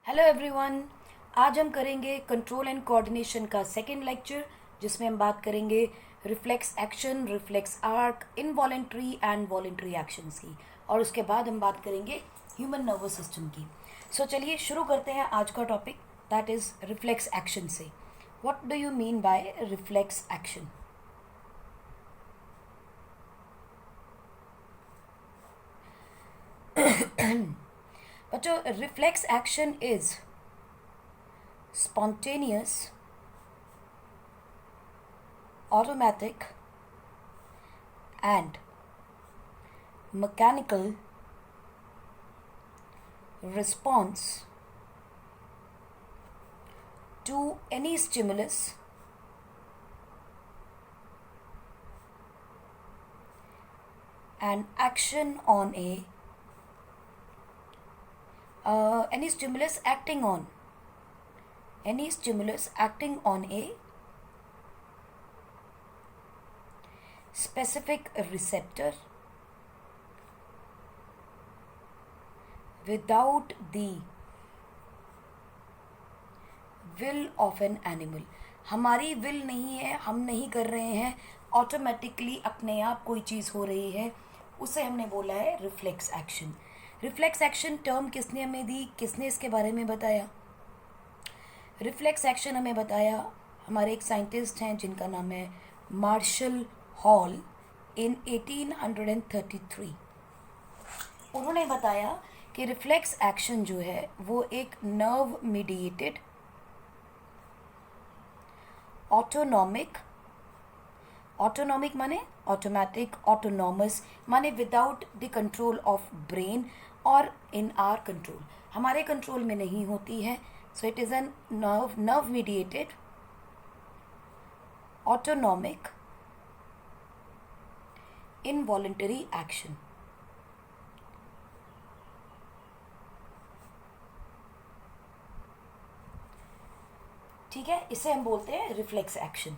Hello everyone. आज हम करेंगे कंट्रोल एंड कोऑर्डिनेशन का सेकेंड लेक्चर, जिसमें हम बात करेंगे reflex action, reflex arc, involuntary and voluntary actions की, और उसके बाद हम बात करेंगे ह्यूमन नर्वस सिस्टम की। सो चलिए शुरू करते हैं आज का topic, that is reflex action से। What do you mean by reflex action? बच्चों, reflex action is spontaneous, automatic, and mechanical response to any stimulus and action on a any stimulus acting on a specific receptor without the will of an animal। हमारी will नहीं है, हम नहीं कर रहे हैं, automatically अपने आप कोई चीज़ हो रही है, उसे हमने बोला है reflex action. Reflex action term किसने हमें दी, किसने इसके बारे में बताया? रिफ्लेक्स एक्शन हमें बताया हमारे एक साइंटिस्ट हैं जिनका नाम है मार्शल हॉल इन 1833। उन्होंने बताया कि रिफ्लेक्स एक्शन जो है वो एक नर्व मीडिएटेड ऑटोनॉमिक माने ऑटोमेटिक, ऑटोनॉमस माने without the control of brain और इन आर कंट्रोल, हमारे कंट्रोल में नहीं होती है। So it is an nerve mediated autonomic involuntary action। ठीक है, इसे हम बोलते हैं रिफ्लेक्स एक्शन।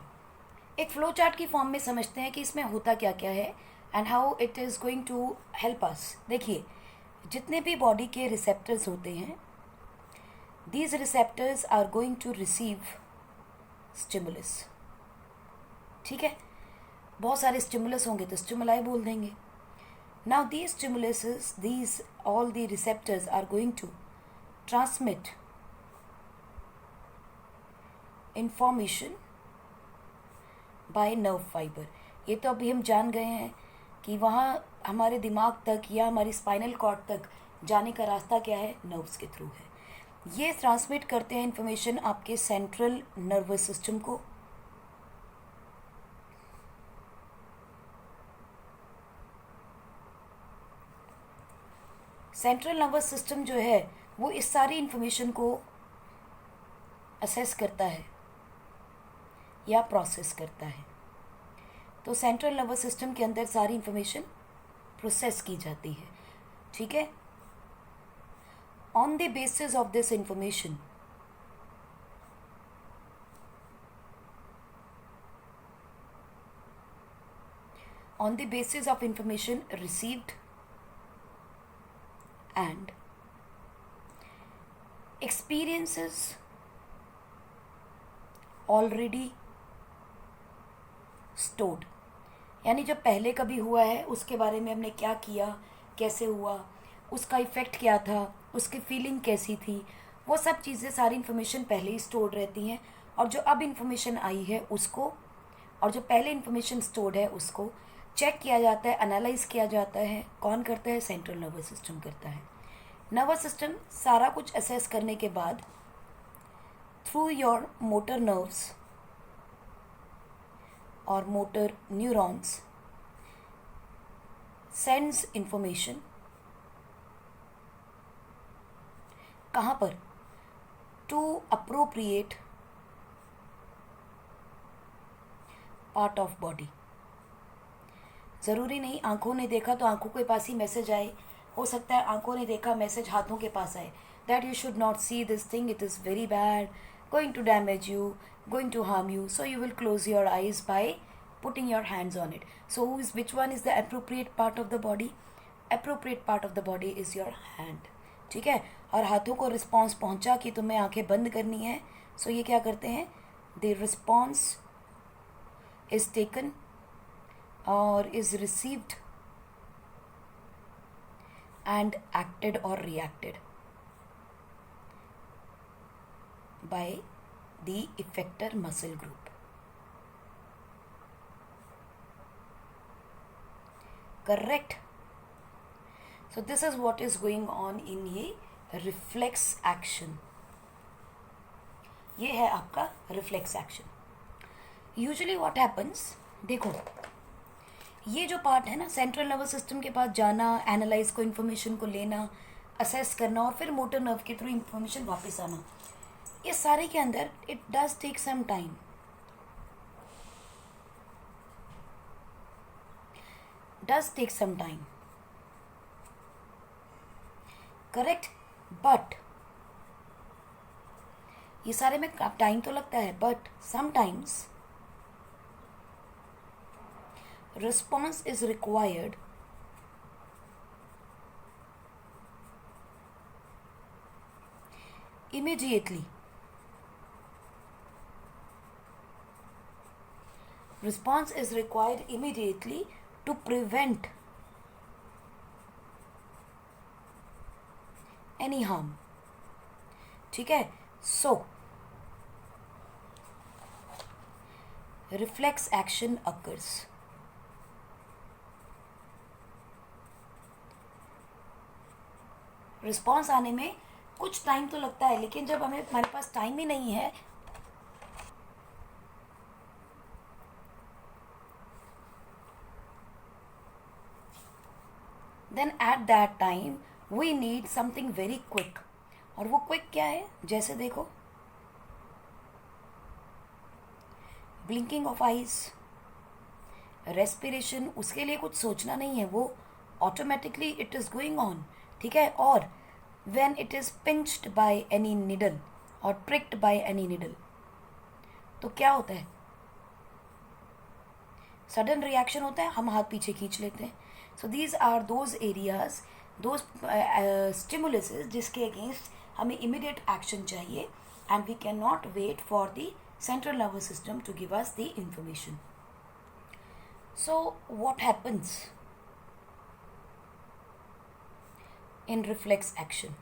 एक फ्लो चार्ट की फॉर्म में समझते हैं कि इसमें होता क्या क्या है and how it is going to help us. देखिए, जितने भी बॉडी के रिसेप्टर्स होते हैं, these receptors are going to receive stimulus। ठीक है, बहुत सारे स्टिमुलस होंगे तो स्टिमुलाई बोल देंगे। now these stimuluses, these all the receptors are going to transmit information by nerve fiber। ये तो अभी हम जान गए हैं कि वहाँ हमारे दिमाग तक या हमारी स्पाइनल कॉर्ड तक जाने का रास्ता क्या है, नर्व्स के थ्रू है। ये ट्रांसमिट करते हैं इंफॉर्मेशन आपके सेंट्रल नर्वस सिस्टम को। सेंट्रल नर्वस सिस्टम जो है वो इस सारी इंफॉर्मेशन को असेस करता है या प्रोसेस करता है। तो सेंट्रल नर्वस सिस्टम के अंदर सारी इंफॉर्मेशन प्रोसेस की जाती है। ठीक है, on the basis of this information, on the basis of information received and experiences already stored, यानी जो पहले कभी हुआ है उसके बारे में हमने क्या किया, कैसे हुआ, उसका इफ़ेक्ट क्या था, उसकी फीलिंग कैसी थी, वो सब चीज़ें सारी इन्फॉर्मेशन पहले ही स्टोर्ड रहती हैं। और जो अब इन्फॉर्मेशन आई है उसको, और जो पहले इन्फॉर्मेशन स्टोर्ड है उसको चेक किया जाता है, एनालाइज किया जाता है। कौन करता है? सेंट्रल नर्वस सिस्टम करता है। नर्वस सिस्टम सारा कुछ असेस करने के बाद थ्रू योर मोटर नर्व्स और मोटर न्यूरॉन्स सेंड्स इंफॉर्मेशन कहाँ पर? To appropriate part of body. ज़रूरी नहीं आंखों ने देखा तो आंखों के पास ही मैसेज आए, हो सकता है आंखों ने देखा मैसेज हाथों के पास आए, that you should not see this thing, it is very bad, going to damage you, going to harm you, so you will close your eyes by putting your hands on it. So which one is the appropriate part of the body? Appropriate part of the body is your hand. ठीक है, और हाथों को response पहुंचा कि तुम्हें आंखें बंद करनी है, सो ये क्या करते हैं, द रिस्पॉन्स इज टेकन और is received and acted or reacted by the effector muscle group. Correct? So this is what is going on in a reflex action. ये है आपका reflex action. Usually what happens, देखो ये जो part है ना, central nervous system के पास जाना, एनालाइज को, इन्फॉर्मेशन को लेना, असेस करना और फिर मोटर नर्व के थ्रू इन्फॉर्मेशन वापस आना, ये सारे के अंदर it does take some time. Correct. But ये सारे में टाइम तो लगता है, but sometimes response is required immediately. Response is required immediately to prevent any harm. ठीक है. So reflex action occurs. Response आने में कुछ टाइम तो लगता है, लेकिन जब हमारे पास टाइम ही नहीं है, then at that time we need something very quick. और वो क्विक क्या है, जैसे देखो ब्लिंकिंग ऑफ आईज, रेस्पिरेशन, उसके लिए कुछ सोचना नहीं है, वो automatically it is going on. ठीक है. और when it is pinched by any needle or pricked by any needle, तो क्या होता है, सडन रिएक्शन होता है, हम हाथ पीछे खींच लेते हैं. So these are those areas, those stimulus जिसके अगेंस्ट हमें इमीडिएट एक्शन चाहिए, and we can not wait for the central nervous system to give us the information. So what happens in reflex action?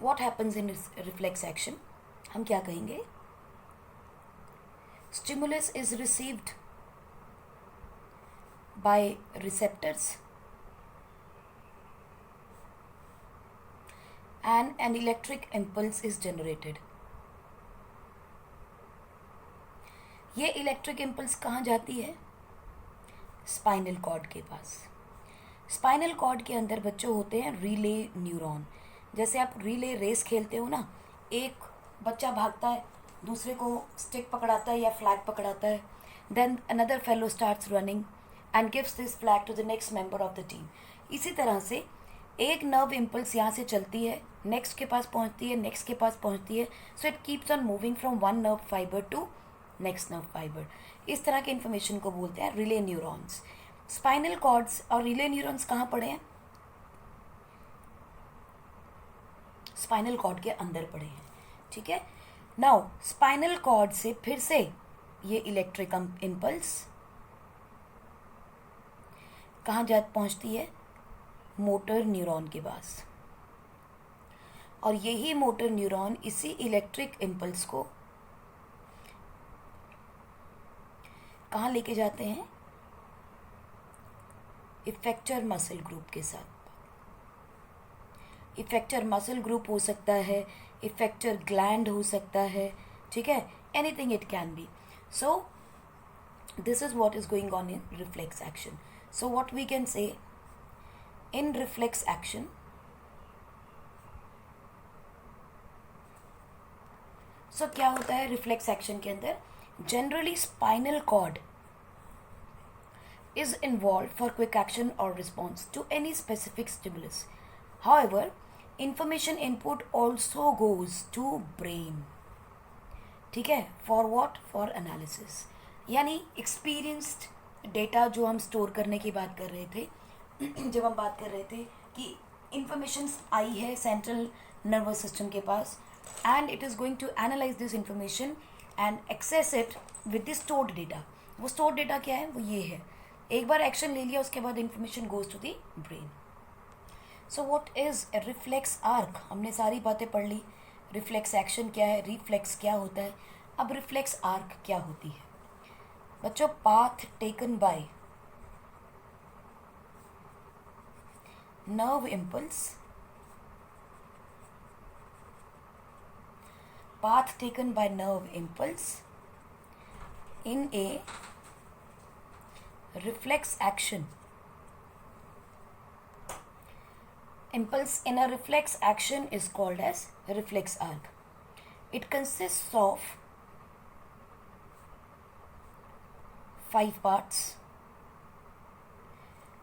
What happens in reflex action? हम क्या कहेंगे, stimulus is received by receptors and an electric impulse is generated. ये electric impulse कहाँ जाती है, spinal cord के पास. Spinal cord के अंदर बच्चों होते हैं रिले न्यूरॉन. जैसे आप रिले रेस खेलते हो ना, एक बच्चा भागता है, दूसरे को स्टिक पकड़ाता है या फ्लैग पकड़ाता है, then another fellow starts running and gives this flag to the next member of the team. इसी तरह से एक नर्व इम्पल्स यहाँ से चलती है, नेक्स्ट के पास पहुँचती है, नेक्स्ट के पास पहुँचती है. So it keeps on moving from one nerve fibre to next nerve fibre. इस तरह के इन्फॉर्मेशन को बोलते हैं रिले न्यूरॉन्स. स्पाइनल कॉर्ड्स और रिले न्यूरॉन्स कहाँ पड़े हैं, स्पाइनल कॉर्ड के अंदर पड़े हैं. ठीक है. नाउ स्पाइनल कॉर्ड से फिर से ये इलेक्ट्रिक इम्पल्स कहाँ जा पहुँचती है, मोटर न्यूरॉन के पास. और यही मोटर न्यूरॉन इसी इलेक्ट्रिक इम्पल्स को कहाँ लेके जाते हैं, इफेक्टर मसल ग्रुप के साथ. इफेक्टर मसल ग्रुप हो सकता है, इफेक्टर ग्लैंड हो सकता है. ठीक है. Anything it can be. So this is what is going on in reflex action. So what we can say in reflex action, सो क्या होता है रिफ्लेक्स एक्शन के अंदर, generally spinal cord is involved for quick action or response to any specific stimulus. However, information input also goes to brain. ठीक है. For what? For analysis. यानी experienced data जो हम स्टोर करने की बात कर रहे थे, जब हम बात कर रहे थे कि इंफॉर्मेशन आई है सेंट्रल नर्वस सिस्टम के पास, and it is going to analyse this information and access it with the stored data. वो स्टोर्ड डेटा क्या है? वो ये है, एक बार एक्शन ले लिया उसके बाद information goes to the brain. So what is reflex arc? हमने सारी बातें पढ़ ली। रिफ्लेक्स एक्शन क्या है, रिफ्लेक्स क्या होता है, अब रिफ्लेक्स आर्क क्या होती है बच्चों? Path taken by nerve impulse, path taken by nerve impulse in a reflex action. Impulse in a reflex action is called as reflex arc. It consists of 5 parts.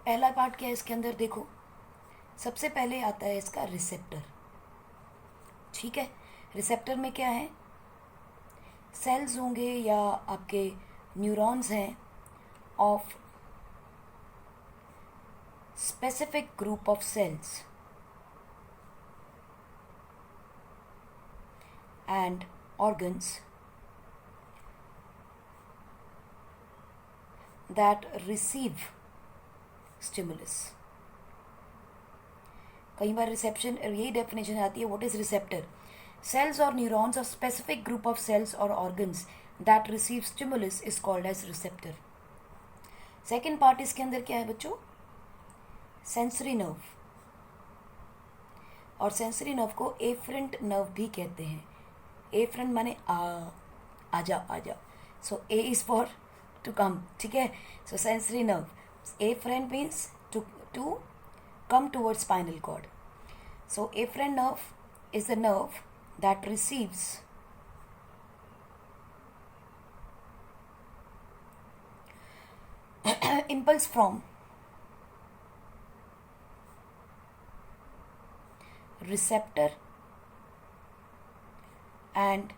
पहला part क्या है इसके अंदर? देखो, सबसे पहले आता है इसका रिसेप्टर। ठीक है, रिसेप्टर में क्या है? सेल्स होंगे या आपके न्यूरॉन्स हैं of specific group of cells and organs that receive stimulus. कई बार रिसेप्शन, यही डेफिनेशन आती है, व्हाट इज रिसेप्टर? सेल्स और neurons of specific group of cells और organs that receive stimulus is called as receptor. Second part इसके अंदर क्या है बच्चों? सेंसरी नर्व, और सेंसरी नर्व को एफरेंट नर्व भी कहते हैं। एफरेंट माने आजा आजा, so a is for to come, ठीक है। So sensory nerve, afferent means to come towards spinal cord. So afferent nerve is the nerve that receives impulse from receptor and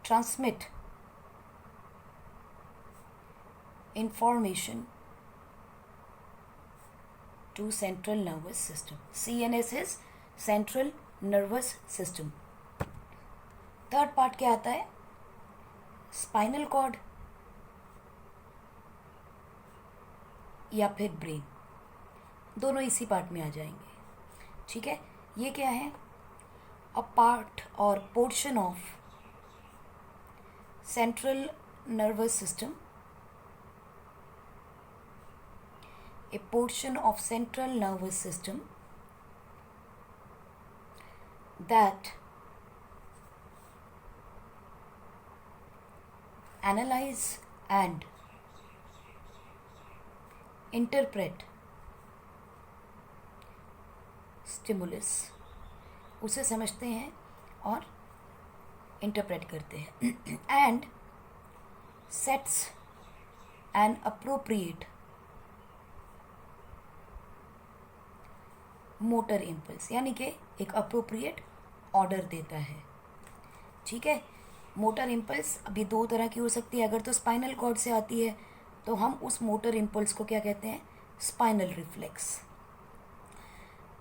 transmit information to central nervous system. CNS is central nervous system. Third part क्या आता है? Spinal cord या फिर brain, दोनों इसी part में आ जाएंगे। ठीक है, ये क्या है? अ पार्ट और portion of central nervous system, a portion of central nervous system that analyze and interpret stimulus, उसे समझते हैं और इंटरप्रेट करते हैं, and sets an appropriate motor impulse, यानी कि एक अप्रोप्रिएट ऑर्डर देता है। ठीक है, मोटर इम्पल्स अभी 2 तरह की हो सकती है। अगर तो स्पाइनल कॉर्ड से आती है तो हम उस मोटर इम्पल्स को क्या कहते हैं? स्पाइनल रिफ्लेक्स,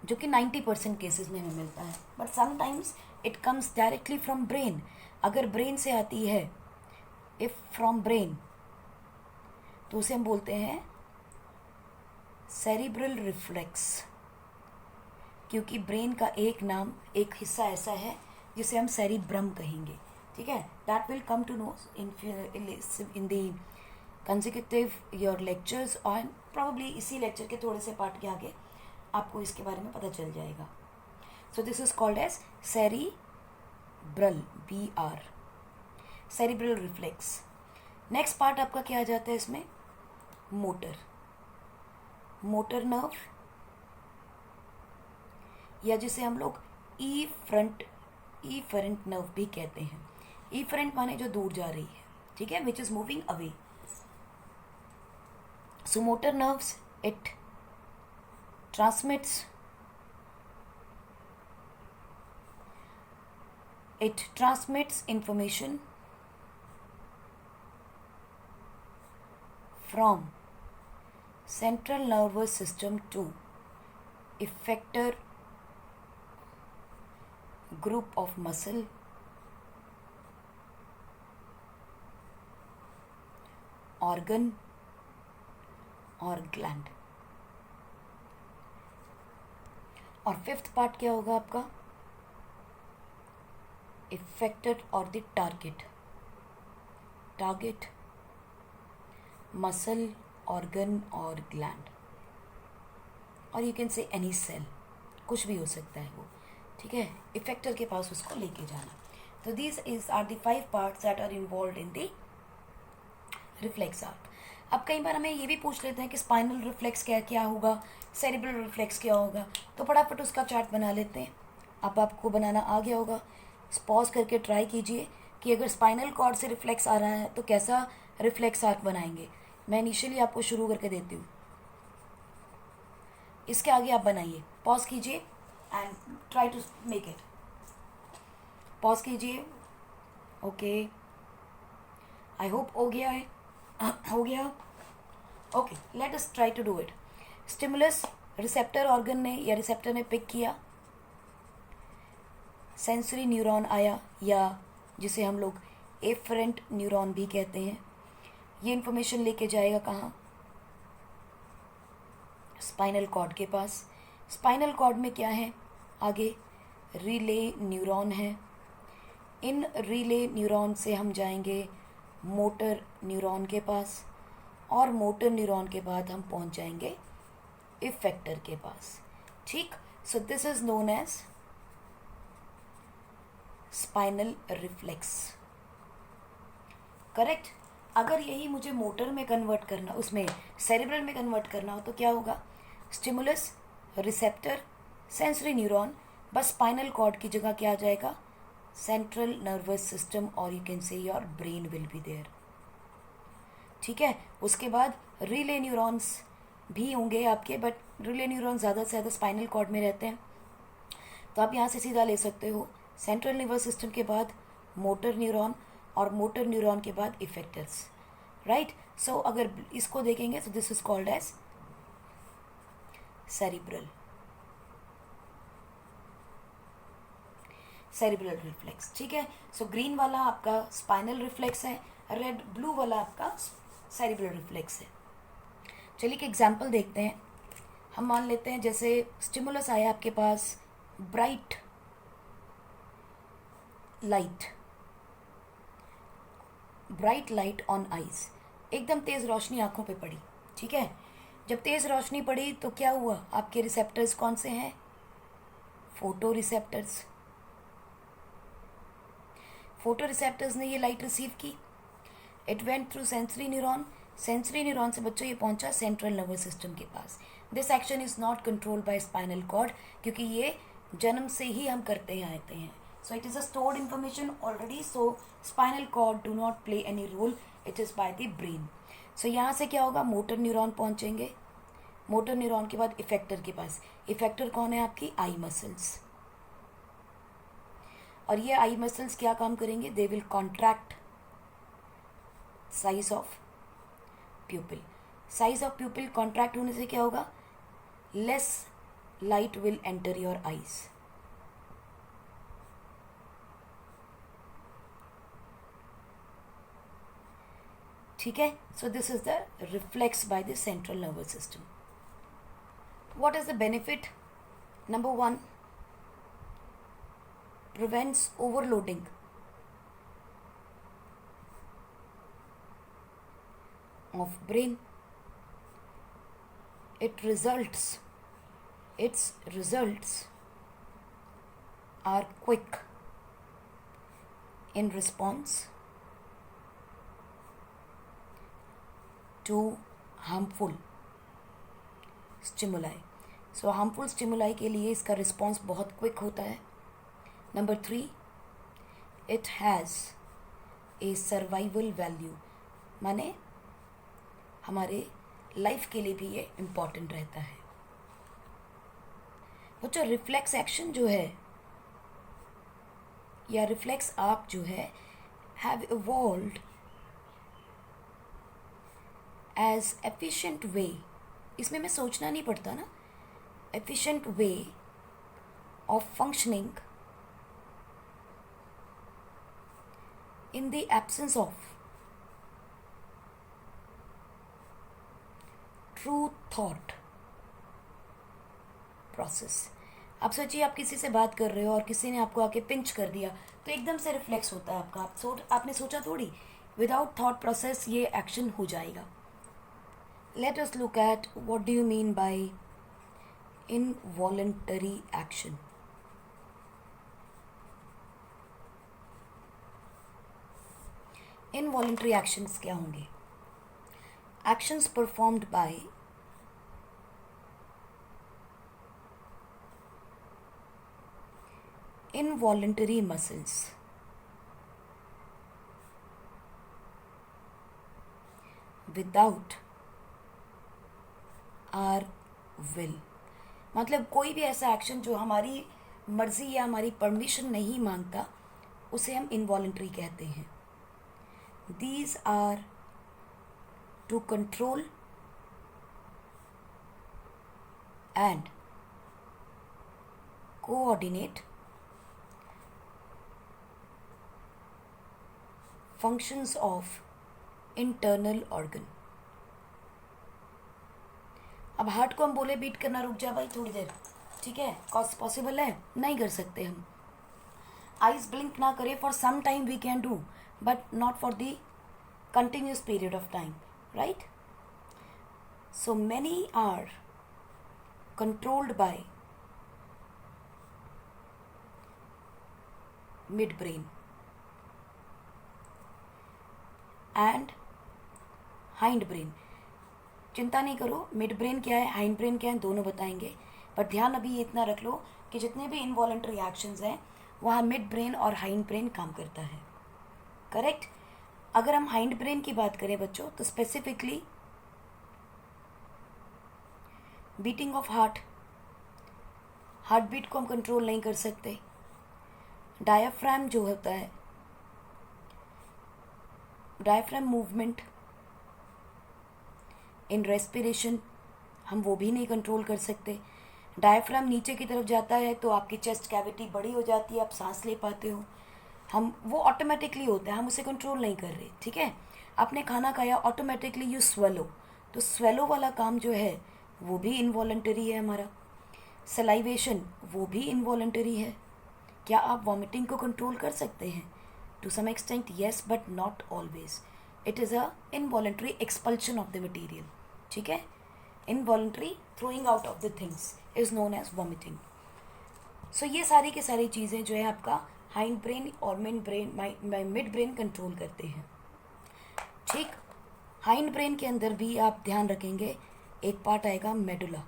जो कि 90% केसेस में हमें मिलता है। But sometimes it comes directly from brain. अगर ब्रेन से आती है, इफ फ्रॉम ब्रेन, तो उसे हम बोलते हैं सेरिब्रल रिफ्लेक्स, क्योंकि ब्रेन का एक नाम, एक हिस्सा ऐसा है जिसे हम सेरिब्रम कहेंगे। ठीक है, that will come to know in the consecutive your lectures, और प्रॉब्ली इसी लेक्चर के थोड़े से पार्ट के आगे आपको इसके बारे में पता चल जाएगा। So this is called as cerebral, BR, cerebral reflex. Next part आपका क्या आ जाता है इसमें? मोटर, मोटर नर्व, या जिसे हम लोग ईफरेंट नर्व भी कहते हैं। ईफरेंट माने जो दूर जा रही है, ठीक है, which is moving away. So motor nerves, it transmits information from central nervous system to effector group of muscle organ और ग्लैंड। और फिफ्थ पार्ट क्या होगा आपका? इफेक्टेड और द टारगेट मसल ऑर्गन और ग्लैंड, और you can say any cell, कुछ भी हो सकता है वो, ठीक है। इफेक्टर के पास उसको लेके जाना। तो these is are the 5 parts that are involve in the reflex arc. अब कई बार हमें ये भी पूछ लेते हैं कि स्पाइनल रिफ्लेक्स क्या क्या होगा, सेरिब्रल रिफ्लेक्स क्या होगा, तो फटाफट उसका चार्ट बना लेते हैं। अब आपको बनाना आ गया होगा, पॉज करके ट्राई कीजिए कि अगर स्पाइनल कॉर्ड से रिफ्लेक्स आ रहा है तो कैसा रिफ्लेक्स आर्क बनाएंगे। मैं इनिशियली आपको शुरू करके देती हूँ, इसके आगे आप बनाइए। पॉज कीजिए and try to make it. Pause कीजिए। ओके, आई होप हो गया है। हो गया। Okay, let us try to do it. Stimulus receptor organ ने या रिसेप्टर ने पिक किया, सेंसरी न्यूरॉन आया, या जिसे हम लोग एफरेंट न्यूरॉन भी कहते हैं। ये इंफॉर्मेशन लेके जाएगा कहाँ? स्पाइनल कॉर्ड के पास। स्पाइनल कॉर्ड में क्या है आगे? रिले न्यूरॉन है। इन रिले न्यूरॉन से हम जाएंगे मोटर न्यूरॉन के पास, और मोटर न्यूरॉन के बाद हम पहुंच जाएंगे इफेक्टर के पास, ठीक। So this is known as spinal reflex, correct. अगर यही मुझे मोटर में कन्वर्ट करना, उसमें सेरिब्रल में कन्वर्ट करना हो तो क्या होगा? स्टिमुलस रिसेप्टर सेंसरी न्यूरॉन, बस स्पाइनल कॉर्ड की जगह क्या आ जाएगा? सेंट्रल नर्वस सिस्टम, और you can say your brain will be there, ठीक है। उसके बाद रिले न्यूरॉन्स भी होंगे आपके, बट रिले न्यूरॉन ज़्यादा से ज़्यादा स्पाइनल कॉर्ड में रहते हैं, तो आप यहाँ से सीधा ले सकते हो सेंट्रल नर्वस सिस्टम के बाद मोटर न्यूरॉन, और मोटर न्यूरॉन के बाद इफेक्टर्स, राइट। सो अगर इसको देखेंगे तो this is called as cerebral reflex, ठीक है। सो ग्रीन वाला आपका स्पाइनल रिफ्लेक्स है, रेड ब्लू वाला आपका सेरिब्रल रिफ्लेक्स है। चलिए एक एग्जांपल देखते हैं। हम मान लेते हैं जैसे स्टिमुलस आया आपके पास, ब्राइट लाइट ऑन आईज, एकदम तेज रोशनी आंखों पे पड़ी, ठीक है। जब तेज रोशनी पड़ी तो क्या हुआ? आपके रिसेप्टर्स कौन से हैं? Photo receptors. फोटो रिसेप्टर्स ने ये लाइट रिसीव की, it went through sensory neuron, sensory neuron से बच्चों ये पहुंचा सेंट्रल नर्वस सिस्टम के पास। This action is not controlled by spinal cord, क्योंकि ये जन्म से ही हम करते आते हैं। So it is a stored information already, so spinal cord do not play any role, it is by the brain. So यहाँ से क्या होगा? मोटर न्यूरॉन पहुंचेंगे, मोटर न्यूरॉन के बाद इफेक्टर के पास। इफेक्टर कौन है? आपकी आई मसल्स। और ये आई मसल्स क्या काम करेंगे? They will contract size of प्यूपिल। Size of प्यूपिल contract होने से क्या होगा? Less light will enter your eyes. ठीक है। सो this is the reflex by the central nervous system. What is the benefit? Number 1, prevents overloading of brain. Its results are quick in response to harmful stimuli. So harmful stimuli के लिए इसका response बहुत quick होता है। Number 3, it has a survival value, माने हमारे life के लिए भी ये इम्पॉर्टेंट रहता है। वो जो रिफ्लेक्स एक्शन जो है या रिफ्लेक्स आर्क जो है, have evolved as efficient way इसमें मैं सोचना नहीं पड़ता ना. Efficient way of functioning in the absence of true thought process. आप सोचिए, आप किसी से बात कर रहे हो और किसी ने आपको आके पिंच कर दिया, तो एकदम से रिफ्लेक्स होता है आपका. आपने सोचा थोड़ी, विदाउट थॉट प्रोसेस ये एक्शन हो जाएगा. Let us look at what do you mean bye involuntary action. Involuntary actions क्या होंगे? Actions performed by involuntary muscles without our will. मतलब कोई भी ऐसा एक्शन जो हमारी मर्जी या हमारी परमिशन नहीं मांगता, उसे हम इनवॉलंटरी कहते हैं. These are to control and coordinate functions of internal organ. अब हार्ट को हम बोले बीट करना रुक जा भाई थोड़ी देर, ठीक है, कॉज पॉसिबल है? नहीं कर सकते हम. आइज ब्लिंक ना करे for some time we can do, but not for the continuous period of time, right? So many are controlled by midbrain and hindbrain. चिंता नहीं करो, मिड ब्रेन क्या है, हाइंड ब्रेन क्या है, दोनों बताएंगे. पर ध्यान अभी ये इतना रख लो कि जितने भी इनवॉलंटरी एक्शंस हैं वहाँ मिड ब्रेन और हाइंड ब्रेन काम करता है. करेक्ट. अगर हम हाइंड ब्रेन की बात करें बच्चों, तो specifically beating of heart beat को हम कंट्रोल नहीं कर सकते. डायाफ्राम जो होता है, डायाफ्राम मूवमेंट इन रेस्पिरेशन, हम वो भी नहीं कंट्रोल कर सकते. डायाफ्राम नीचे की तरफ जाता है तो आपकी चेस्ट कैविटी बड़ी हो जाती है, आप सांस ले पाते हो. हम वो ऑटोमेटिकली होता है, हम उसे कंट्रोल नहीं कर रहे. ठीक है, आपने खाना खाया, ऑटोमेटिकली यू स्वेलो, तो स्वेलो वाला काम जो है वो भी इनवॉलंटरी है हमारा. सलाइवेशन वो भी इनवॉलंटरी है. क्या आप वॉमिटिंग को कंट्रोल कर सकते हैं? To some extent yes, but not always. It is a involuntary expulsion of the material. ठीक है, involuntary throwing out of the things is known as vomiting. So ये सारी की सारी चीज़ें जो है आपका हाइंड ब्रेन और मिड ब्रेन कंट्रोल करते हैं. ठीक, हाइंड ब्रेन के अंदर भी आप ध्यान रखेंगे एक पार्ट आएगा मेडुला,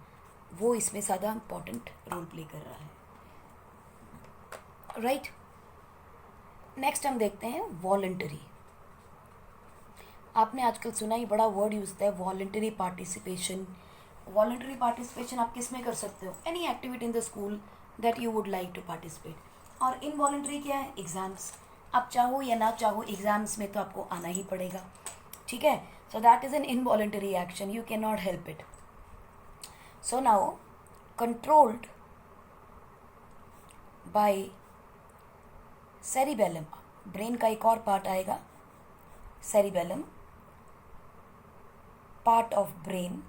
वो इसमें ज़्यादा इम्पॉर्टेंट रोल प्ले कर रहा है. राइट. नेक्स्ट हम देखते हैं वॉलंटरी. आपने आजकल सुना ही, बड़ा वर्ड यूज होता है वॉलंटरी पार्टिसिपेशन. वॉलंटरी पार्टिसिपेशन आप किस में कर सकते हो? Any activity in the school that you would like to participate. और इनवॉलंटरी क्या है? एग्जाम्स. आप चाहो या ना चाहो एग्जाम्स में तो आपको आना ही पड़ेगा. ठीक है, so that is an involuntary action, you can not help it. So now controlled by cerebellum. Brain का एक और पार्ट आएगा, cerebellum, part of brain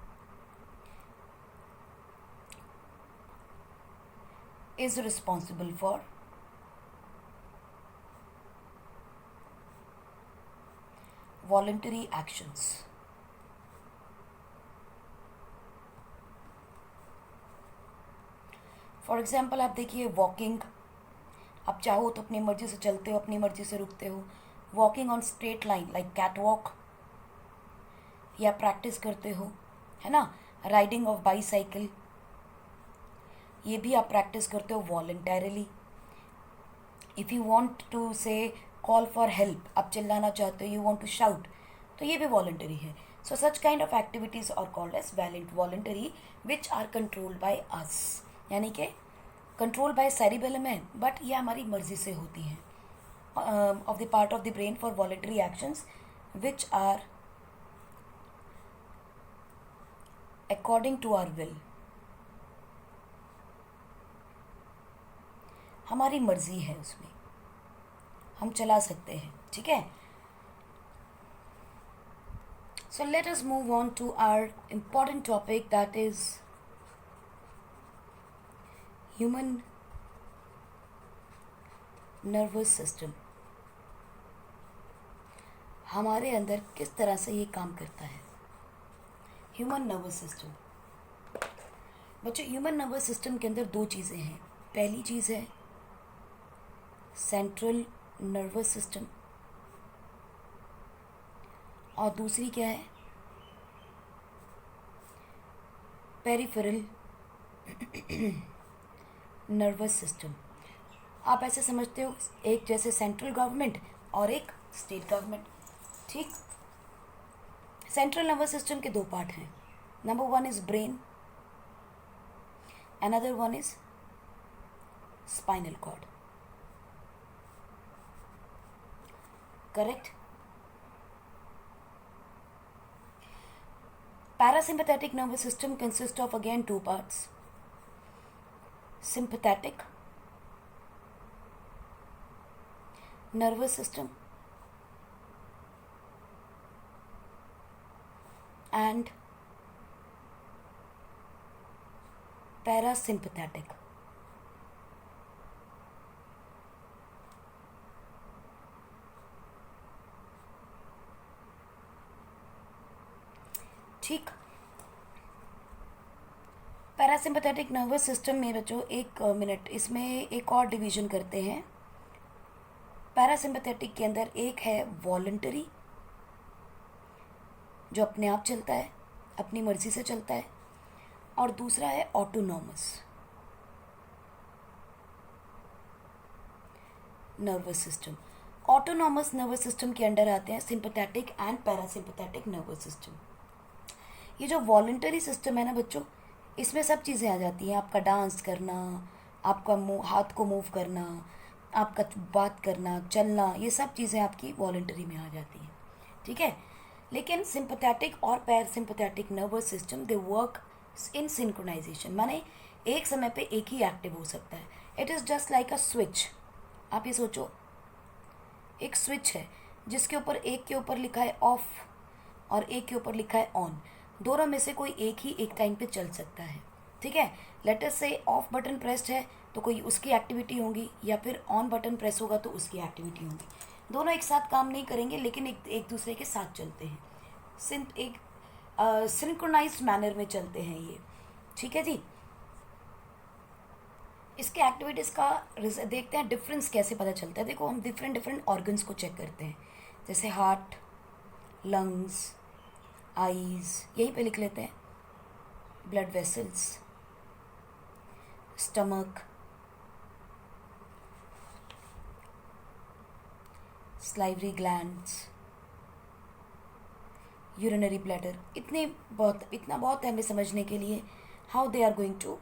is responsible for voluntary actions. For example आप देखिए वॉकिंग, आप चाहो तो अपनी मर्जी से चलते हो, अपनी मर्जी से रुकते हो. Walking on straight line like cat walk, या प्रैक्टिस करते हो, है ना. राइडिंग ऑफ बाईसाइकिल, ये भी आप प्रैक्टिस करते हो voluntarily. If you want to say call for help, आप चिल्लाना चाहते हो, यू वांट टू शाउट, तो ये भी वॉलंटरी है. So such kind of activities are called as voluntary which are controlled by us. यानी कि कंट्रोल बाय सेरिबेलम है, बट ये हमारी मर्जी से होती हैं. Of the part of the brain for voluntary actions which are according to our will, हमारी मर्जी है, उसमें हम चला सकते हैं, ठीक है। So let us move on to our important topic, that is human nervous system. हमारे अंदर किस तरह से ये काम करता है ह्यूमन नर्वस सिस्टम। बच्चों, ह्यूमन नर्वस सिस्टम के अंदर दो चीज़ें हैं। पहली चीज़ है सेंट्रल नर्वस सिस्टम, और दूसरी क्या है, पेरिफेरल नर्वस सिस्टम। आप ऐसे समझते हो, एक जैसे सेंट्रल गवर्नमेंट और एक स्टेट गवर्नमेंट, ठीक। सेंट्रल नर्वस सिस्टम के दो पार्ट हैं। Number one is brain, another one is spinal cord, correct. Parasympathetic nervous system consist of again two parts, sympathetic nervous system and parasympathetic। ठीक। Parasympathetic nervous system में बच्चों एक minute, इसमें एक और डिवीजन करते हैं। पैरासिम्पैथेटिक के अंदर एक है वॉलंटरी, जो अपने आप चलता है, अपनी मर्जी से चलता है, और दूसरा है autonomous nervous system. Autonomous nervous system के अंडर आते हैं sympathetic and parasympathetic nervous system. ये जो वॉलंटरी सिस्टम है ना बच्चों, इसमें सब चीज़ें आ जाती हैं। आपका डांस करना, आपका हाथ को मूव करना, आपका बात करना, चलना, ये सब चीज़ें आपकी वॉलंटरी में आ जाती हैं, ठीक है। लेकिन सिंपैथेटिक और parasympathetic nervous system they work in synchronization, माने एक समय पे एक ही एक्टिव हो सकता है। It is just like a switch. आप ये सोचो, एक स्विच है जिसके ऊपर एक के ऊपर लिखा है ऑफ और एक के ऊपर लिखा है ऑन। दोनों में से कोई एक ही एक टाइम पे चल सकता है, ठीक है। लेट अस से ऑफ बटन प्रेस्ड है तो कोई उसकी एक्टिविटी होगी, या फिर ऑन बटन प्रेस होगा तो उसकी एक्टिविटी होगी। दोनों एक साथ काम नहीं करेंगे, लेकिन एक दूसरे के साथ चलते हैं, एक सिंक्रोनाइज्ड मैनर में चलते हैं ये, ठीक है जी। इसके एक्टिविटीज़ का देखते हैं, डिफरेंस कैसे पता चलता है। देखो, हम डिफरेंट ऑर्गन्स को चेक करते हैं, जैसे हार्ट, लंग्स, आईज, यहीं पे लिख लेते हैं, blood vessels, stomach, salivary glands, urinary bladder. इतना बहुत है हमें समझने के लिए how they are going to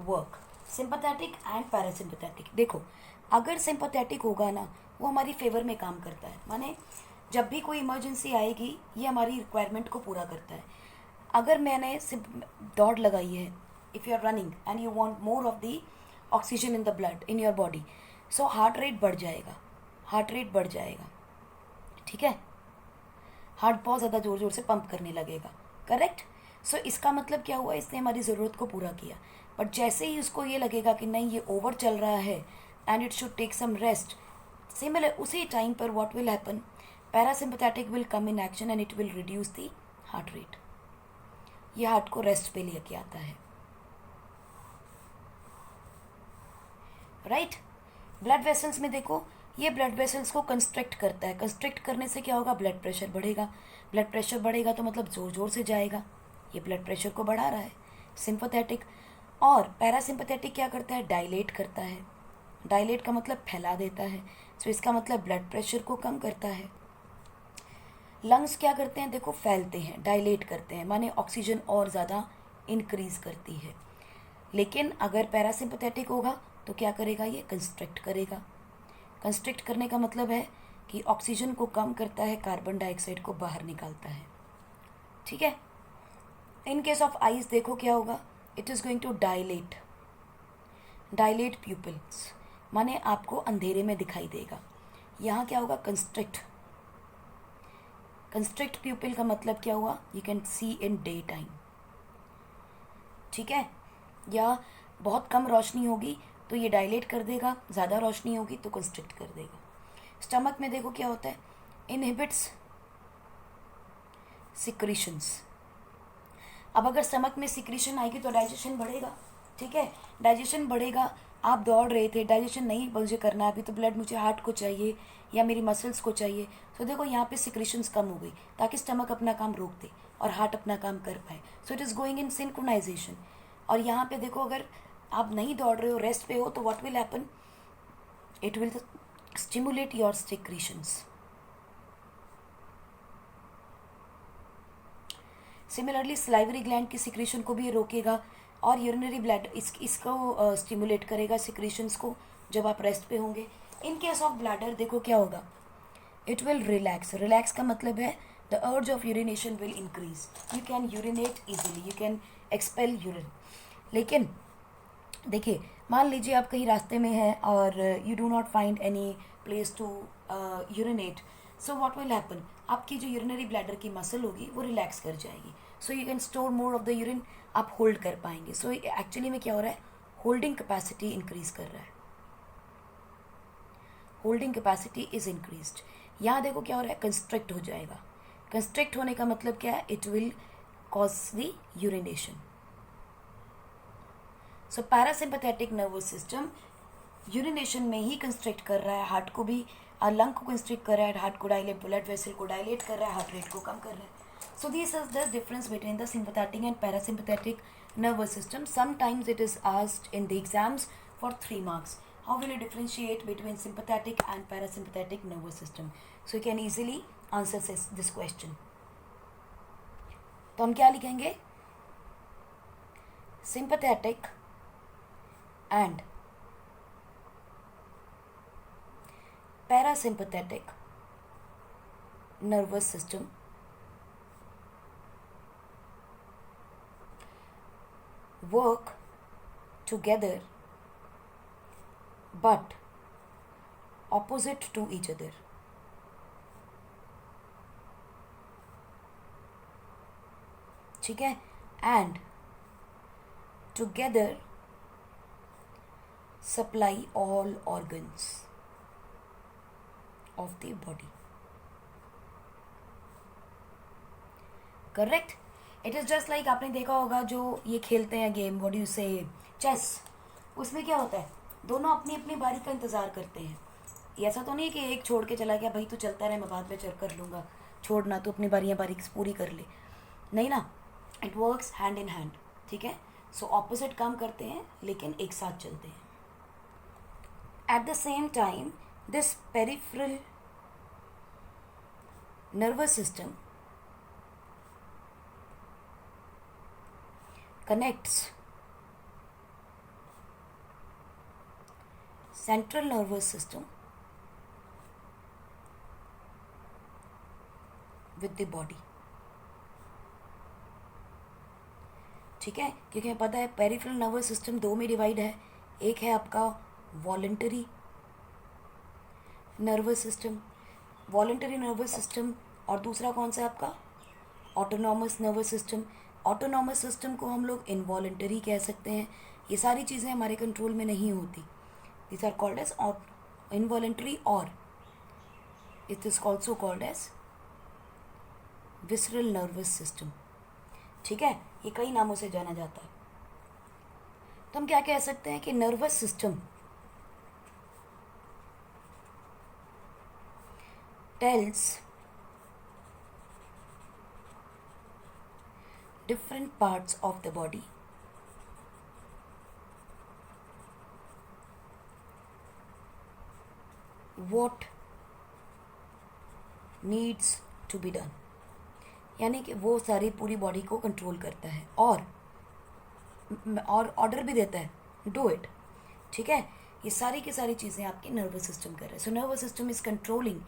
work, sympathetic and parasympathetic. देखो, अगर सिंपैथेटिक होगा ना, वो हमारी फेवर में काम करता है, माने जब भी कोई इमरजेंसी आएगी ये हमारी रिक्वायरमेंट को पूरा करता है। अगर मैंने दौड़ लगाई है, if you are running and you want more of the oxygen in the blood in your body, so heart rate बढ़ जाएगा, ठीक है। हार्ट बहुत ज़्यादा ज़ोर ज़ोर से पंप करने लगेगा, करेक्ट। सो इसका मतलब क्या हुआ, इसने हमारी ज़रूरत को पूरा किया। बट जैसे ही उसको ये लगेगा कि नहीं, ये ओवर चल रहा है and it should take some rest, similar उसी टाइम पर what will happen, parasympathetic will come in action and it will reduce the heart rate. ये हार्ट को रेस्ट पे लेके आता है, राइट। ब्लड वेसल्स में देखो, ये ब्लड वेसल्स को कंस्ट्रिक्ट करता है। कंस्ट्रिक्ट करने से क्या होगा, ब्लड प्रेशर बढ़ेगा। ब्लड प्रेशर बढ़ेगा तो मतलब ज़ोर ज़ोर से जाएगा, ये ब्लड प्रेशर को बढ़ा रहा है, सिंपैथेटिक। और पैरासिम्पैथेटिक क्या करता है, डायलेट करता है। डायलेट का मतलब फैला देता है, सो इसका मतलब ब्लड प्रेशर को कम करता है। लंग्स क्या करते हैं, देखो फैलते हैं, डायलेट करते हैं, माने ऑक्सीजन और ज़्यादा इंक्रीज करती है। लेकिन अगर पैरासिम्पैथेटिक होगा तो क्या करेगा, ये कंस्ट्रिक्ट करेगा। कंस्ट्रिक्ट करने का मतलब है कि ऑक्सीजन को कम करता है, कार्बन डाइऑक्साइड को बाहर निकालता है, ठीक है। इन केस ऑफ आईज देखो क्या होगा, it is going to dilate pupils, माने आपको अंधेरे में दिखाई देगा। यहाँ क्या होगा, कंस्ट्रिक्ट प्यूपिल का मतलब क्या हुआ, you can see in day time, ठीक है। या बहुत कम रोशनी होगी तो ये डायलेट कर देगा, ज़्यादा रोशनी होगी तो कंस्ट्रिक्ट कर देगा। स्टमक में देखो क्या होता है, इनहिबिट्स सिक्रीशंस। अब अगर स्टमक में सिक्रीशन आएगी तो डाइजेशन बढ़ेगा, ठीक है। डाइजेशन बढ़ेगा, आप दौड़ रहे थे, डाइजेशन नहीं मुझे करना है अभी, तो ब्लड मुझे हार्ट को चाहिए या मेरी मसल्स को चाहिए, तो देखो यहाँ पे सिक्रीशंस कम हो गई ताकि स्टमक अपना काम रोक दे और हार्ट अपना काम कर पाए। So it is going in synchronization. और यहाँ पे देखो अगर आप नहीं दौड़ रहे हो, रेस्ट पे हो, तो what will happen, it will stimulate your secretions. Similarly salivary gland की सिक्रीशन को भी ये रोकेगा और यूरिनरी ब्लैडर इसको स्टिमुलेट करेगा सिक्रीशंस को जब आप रेस्ट पे होंगे। इन केस ऑफ ब्लैडर देखो क्या होगा, इट विल रिलैक्स का मतलब है the urge of urination will increase, you can urinate easily, you can expel urine. लेकिन देखिए, मान लीजिए आप कहीं रास्ते में हैं और you do not find any place to urinate, so what will happen, आपकी जो यूरिनरी ब्लैडर की मसल होगी वो रिलैक्स कर जाएगी, so you can store more of the urine, आप होल्ड कर पाएंगे। सो एक्चुअली में क्या हो रहा है, होल्डिंग कैपेसिटी इंक्रीज कर रहा है, होल्डिंग कैपेसिटी इज इंक्रीज्ड। यहाँ देखो क्या हो रहा है, कंस्ट्रिक्ट हो जाएगा। कंस्ट्रिक्ट होने का मतलब क्या है, it will cause the urination. So parasympathetic nervous system urination में ही कंस्ट्रिक्ट कर रहा है, हार्ट को भी, लंग को कंस्ट्रिक्ट कर रहा है, हार्ट को डायलेट, ब्लड वेसल को डायलेट कर रहा है, हार्ट रेट को कम कर रहा है। So this is the difference between the sympathetic and parasympathetic nervous system. Sometimes it is asked in the exams for 3 marks. How will you differentiate between sympathetic and parasympathetic nervous system? So you can easily answer this question. तो हम क्या लिखेंगे, sympathetic and parasympathetic nervous system work together but opposite to each other. ठीक है, and together supply all organs of the body. Correct? It is just like, आपने देखा होगा जो ये खेलते हैं गेम, व्हाट डू यू से, चेस, उसमें क्या होता है, दोनों अपनी अपनी बारी का इंतज़ार करते हैं। ये ऐसा तो नहीं है कि एक छोड़ के चला गया, भाई तू चलता रहे मैं बाद में चल कर लूँगा, छोड़ना तो अपनी बारियाँ बारी पूरी कर ले, नहीं ना, it works hand in hand, ठीक है। सो ऑपोजिट काम करते हैं लेकिन एक साथ चलते हैं। At the same time this peripheral nervous system connects central nervous system with the body, ठीक है। क्योंकि हमें पता है पेरिफेरल नर्वस सिस्टम 2 में डिवाइड है, एक है आपका वॉलंटरी नर्वस सिस्टम, और दूसरा कौन सा है आपका, autonomous nervous system. Autonomous system को हम लोग इनवॉलंटरी कह सकते हैं। ये सारी चीज़ें हमारे कंट्रोल में नहीं होती, these are called as involuntary, और it is also called as visceral nervous system, ठीक है। ये कई नामों से जाना जाता है। तो हम क्या कह सकते हैं कि nervous system tales different parts of the body what needs to be done, यानी कि वो सारी पूरी बॉडी को कंट्रोल करता है और ऑर्डर भी देता है, डू इट, ठीक है। ये सारी की सारी चीज़ें आपके नर्वस सिस्टम कर रहे हैं। So nervous system is controlling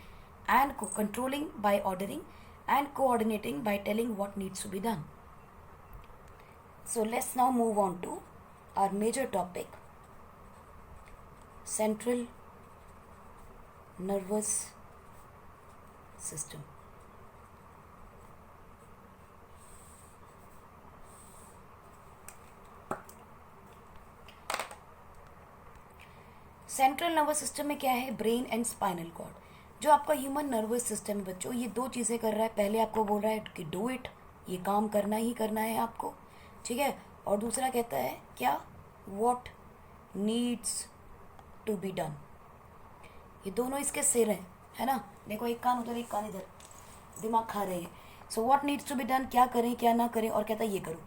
by ordering and coordinating by telling what needs to be done. So let's now move on to our major topic, central nervous system. Central nervous system में क्या है? Brain and spinal cord. जो आपका human nervous system है बच्चों, ये दो चीज़ें कर रहा है। पहले आपको बोल रहा है कि डू इट, ये काम करना ही करना है आपको, ठीक है। और दूसरा कहता है क्या? What needs to be done. ये दोनों इसके सिर हैं, है ना। देखो, एक कान उधर एक कान इधर, दिमाग खा रहे हैं। So what needs to be done, क्या करें क्या ना करें, और कहता है ये करो।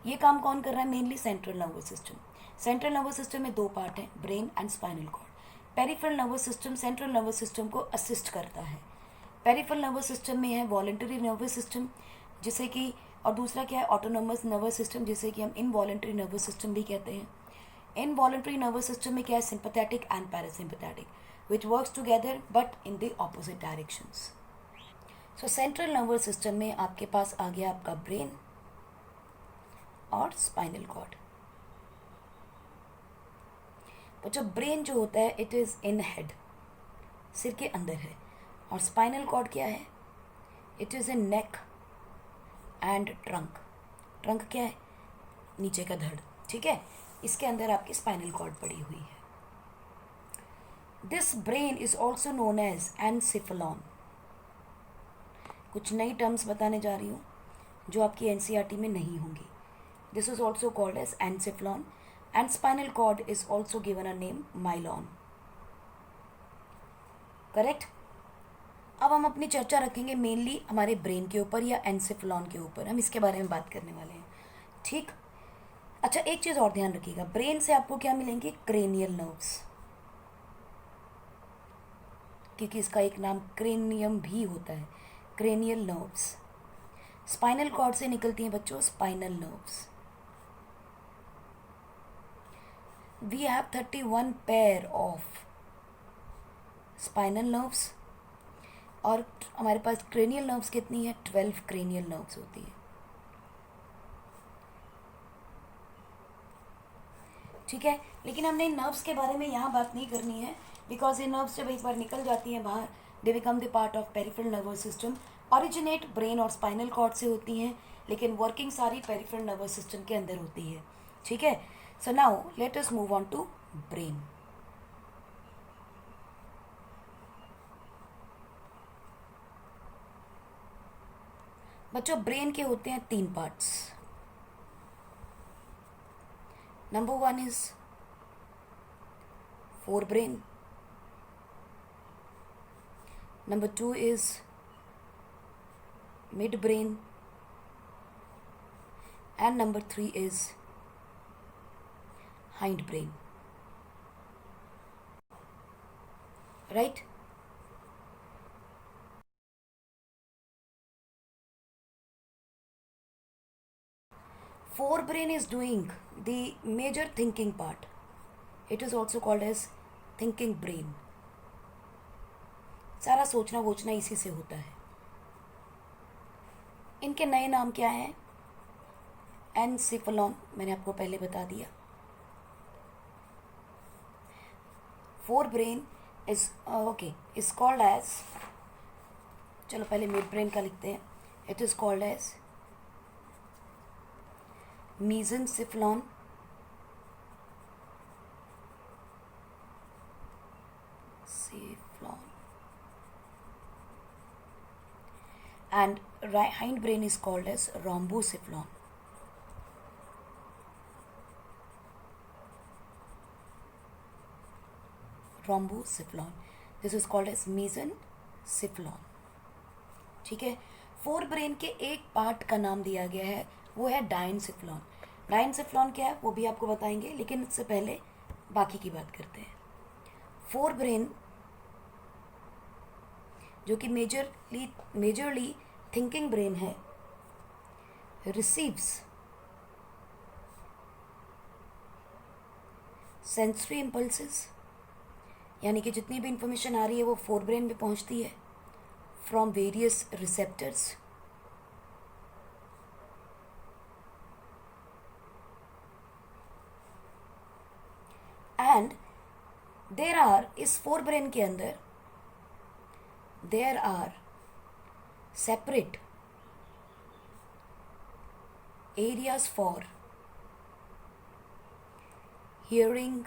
ये काम कौन कर रहा है? Mainly central nervous system. Central nervous system में दो पार्ट हैं, brain and spinal cord. Peripheral nervous system central nervous system को असिस्ट करता है। पेरिफेरल नर्वस सिस्टम में है वॉलंटरी नर्वस सिस्टम, जिसे कि, और दूसरा क्या है? ऑटोनोमस नर्वस सिस्टम, जिसे कि हम इनवॉलंटरी नर्वस सिस्टम भी कहते हैं। इनवॉलंटरी नर्वस सिस्टम में क्या है? Sympathetic and parasympathetic, which works together but in the opposite directions. So central nervous system में आपके पास आ गया आपका ब्रेन और स्पाइनल कॉर्ड। तो जब ब्रेन जो होता है, इट इज़ इन हेड, सिर के अंदर है। और स्पाइनल कॉर्ड क्या है? It is in neck and trunk. Trunk क्या है? नीचे का धड़, ठीक है। इसके अंदर आपकी स्पाइनल कॉर्ड पड़ी हुई है। This brain is also known as encephalon. कुछ नई टर्म्स बताने जा रही हूँ जो आपकी एनसीईआरटी में नहीं होंगी। This is also called as encephalon and spinal cord is also given a name myelin. Correct. अब हम अपनी चर्चा रखेंगे मेनली हमारे ब्रेन के ऊपर या एनसेफेलॉन के ऊपर, हम इसके बारे में बात करने वाले हैं, ठीक। अच्छा, एक चीज़ और ध्यान रखिएगा, ब्रेन से आपको क्या मिलेंगे? क्रेनियल नर्व्स, क्योंकि इसका एक नाम क्रेनियम भी होता है, क्रेनियल नर्व्स। स्पाइनल कॉर्ड से निकलती हैं बच्चों spinal nerves. We have 31 pair of spinal nerves और हमारे पास cranial nerves कितनी है? 12 cranial nerves होती है, ठीक है। लेकिन हमने इन नर्व्स के बारे में यहाँ बात नहीं करनी है, बिकॉज ये नर्व्स जब एक बार निकल जाती हैं बाहर, they become the part of peripheral nervous system. Originate brain और स्पाइनल कॉर्ड से होती हैं, लेकिन वर्किंग सारी पेरिफेरल नर्वस सिस्टम के अंदर होती है, ठीक है। So now let us move on to brain. बच्चों, ब्रेन के होते हैं 3 parts. Number 1 is forebrain. Number 2 is midbrain. And number 3 is hindbrain. Right? Forebrain is doing the major thinking part. It is also called as thinking brain. सारा सोचना वोचना इसी से होता है. इनके नए नाम क्या हैं? एनसेफेलॉन, मैंने आपको पहले बता दिया. फोरब्रेन इज कॉल्ड एज, चलो पहले मिड ब्रेन का लिखते हैं. It is called as mesencephalon, and hindbrain is called as rhombocephalon. Rhombocephalon. This is called as mesencephalon. ठीक है. फोर ब्रेन के एक पार्ट का नाम दिया गया है, वो है डायनसेफेलॉन. डायनसेफेलॉन क्या है वो भी आपको बताएंगे, लेकिन इससे पहले बाकी की बात करते हैं. फोर ब्रेन जो कि मेजरली थिंकिंग ब्रेन है, रिसीव्स सेंसरी इम्पल्सेस, यानी कि जितनी भी इंफॉर्मेशन आ रही है वो फोर ब्रेन में पहुंचती है from various receptors. And there are, इस फोर ब्रेन के अंदर there are separate areas for hearing,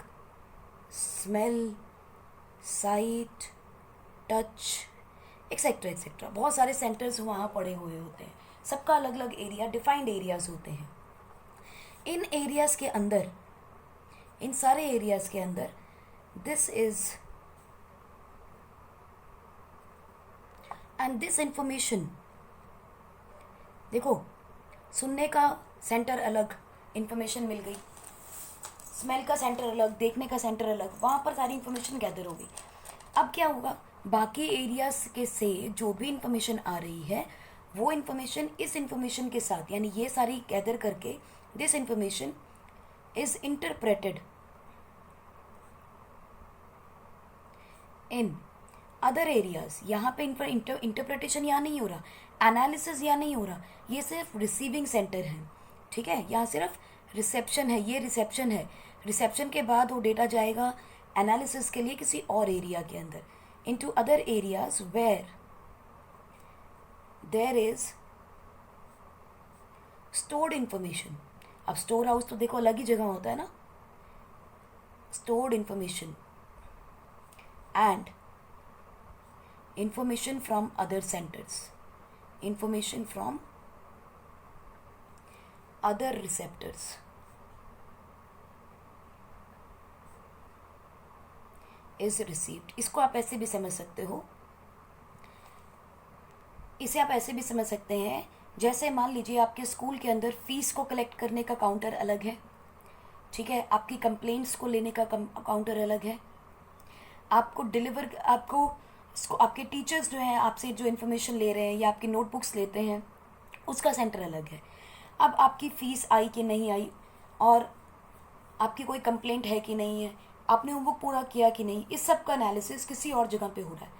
smell, sight, touch, etcetera etcetera. बहुत सारे सेंटर्स वहाँ पड़े हुए होते हैं, सबका अलग अलग एरिया, डिफाइंड एरियाज होते हैं। इन एरियाज के अंदर, इन सारे एरियाज के अंदर this is and this information, देखो सुनने का सेंटर अलग, इंफॉर्मेशन मिल गई, स्मेल का सेंटर अलग, देखने का सेंटर अलग, वहाँ पर सारी इंफॉर्मेशन गैदर होगी। अब क्या होगा, बाकी एरियाज के से जो भी इंफॉर्मेशन आ रही है वो इंफॉर्मेशन इस इंफॉर्मेशन के साथ, यानी ये सारी गैदर करके this information is interpreted in other areas. यहाँ पे इंटरप्रिटेशन यहाँ नहीं हो रहा, एनालिसिस यहाँ नहीं हो रहा, ये सिर्फ रिसीविंग सेंटर है, ठीक है। यहाँ सिर्फ रिसेप्शन है, ये रिसेप्शन है, रिसेप्शन के बाद वो डेटा जाएगा एनालिसिस के लिए किसी और एरिया के अंदर, into other areas where there is stored information. अब स्टोर हाउस तो देखो अलग ही जगह होता है ना, stored information and information from other centers, information from other receptors is received। इसको आप ऐसे भी समझ सकते हो, इसे आप ऐसे भी समझ सकते हैं जैसे मान लीजिए आपके स्कूल के अंदर फीस को कलेक्ट करने का काउंटर अलग है, ठीक है, आपकी कंप्लेंट्स को लेने का काउंटर अलग है, आपको डिलीवर, आपको आपके टीचर्स जो हैं आपसे जो इन्फॉर्मेशन ले रहे हैं या आपकी नोटबुक्स लेते हैं उसका सेंटर अलग है। अब आपकी फ़ीस आई कि नहीं आई, और आपकी कोई कंप्लेंट है कि नहीं है, आपने होमवर्क पूरा किया कि नहीं, इस सब का एनालिसिस किसी और जगह पे हो रहा है,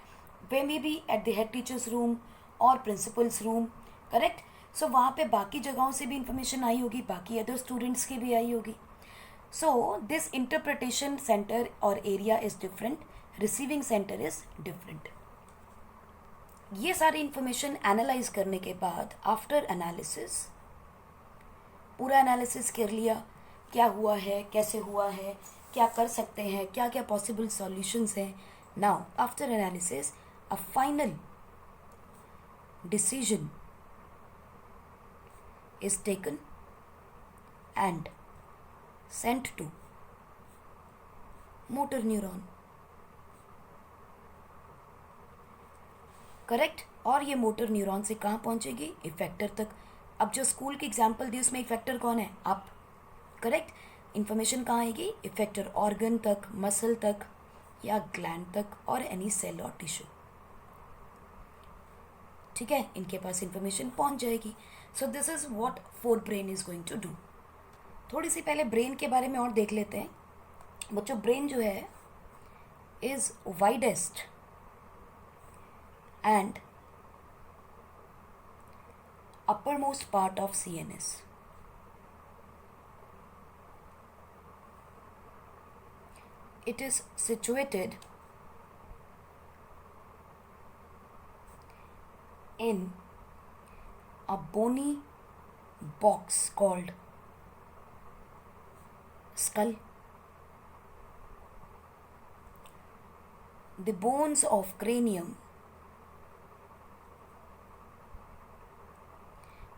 they may be at the head teachers room और प्रिंसिपल्स रूम, करेक्ट। सो वहाँ पे बाकी जगहों से भी इंफॉर्मेशन आई होगी, बाकी अदर स्टूडेंट्स की भी आई होगी। सो दिस इंटरप्रिटेशन सेंटर और area is different, receiving centre is different. ये सारी इंफॉर्मेशन एनालाइज करने के बाद आफ्टर एनालिसिस, पूरा एनालिसिस कर लिया, क्या हुआ है, कैसे हुआ है, क्या कर सकते हैं, क्या क्या पॉसिबल सॉल्यूशंस हैं। Now after analysis a final decision is taken and sent to motor neuron, correct. और ये मोटर न्यूरॉन से कहाँ पहुँचेगी, इफेक्टर तक। अब जो स्कूल की एग्जांपल दी उसमें इफेक्टर कौन है, आप, करेक्ट। इन्फॉर्मेशन कहाँ आएगी, इफेक्टर ऑर्गन तक, मसल तक या ग्लैंड तक और एनी सेल और टिश्यू, ठीक है, इनके पास इन्फॉर्मेशन पहुँच जाएगी। So this is what forebrain is going to do. थोड़ी सी पहले ब्रेन के बारे में और देख लेते हैं। बच्चों ब्रेन जो है is widest and uppermost part of CNS. It is situated in a bony box called skull. The bones of cranium,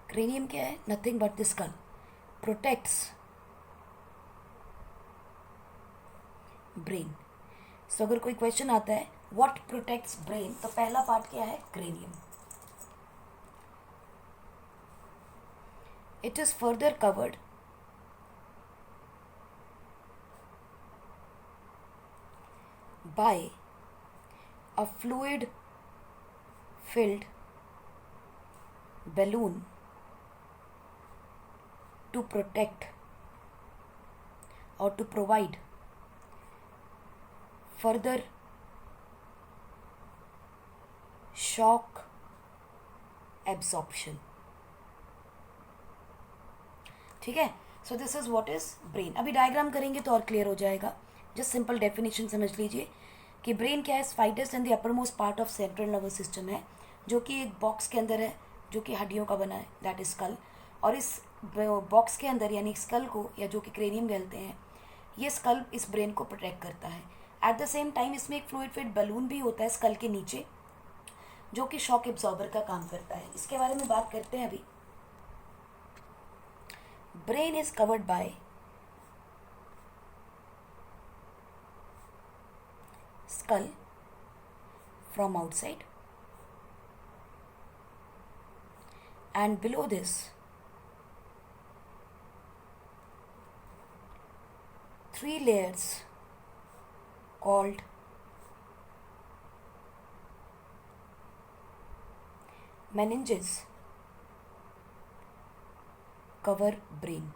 cranium क्या है, nothing but the skull, protects brain. So अगर कोई क्वेश्चन आता है व्हाट प्रोटेक्ट्स ब्रेन, तो पहला part क्या है, cranium. It is further covered by a fluid filled balloon to protect or to provide further shock absorption, ठीक है। सो this is what is brain. अभी डायग्राम करेंगे तो और क्लियर हो जाएगा। जस्ट सिंपल डेफिनेशन समझ लीजिए कि ब्रेन क्या है, स्पाइडस and the upper most part of central nervous system है, जो कि एक बॉक्स के अंदर है, जो कि हड्डियों का बना है, दैट इज स्कल। और इस बॉक्स के अंदर यानी स्कल को, या जो कि क्रेनियम कहते हैं, ये स्कल इस ब्रेन को प्रोटेक्ट करता है। एट द सेम टाइम इसमें एक फ्लूइड फिट बलून भी होता है स्कल के नीचे, जो कि शॉक एब्जॉर्बर का काम करता है। इसके बारे में बात करते हैं अभी। Brain is covered by skull from outside, and below this three layers called meninges cover brain.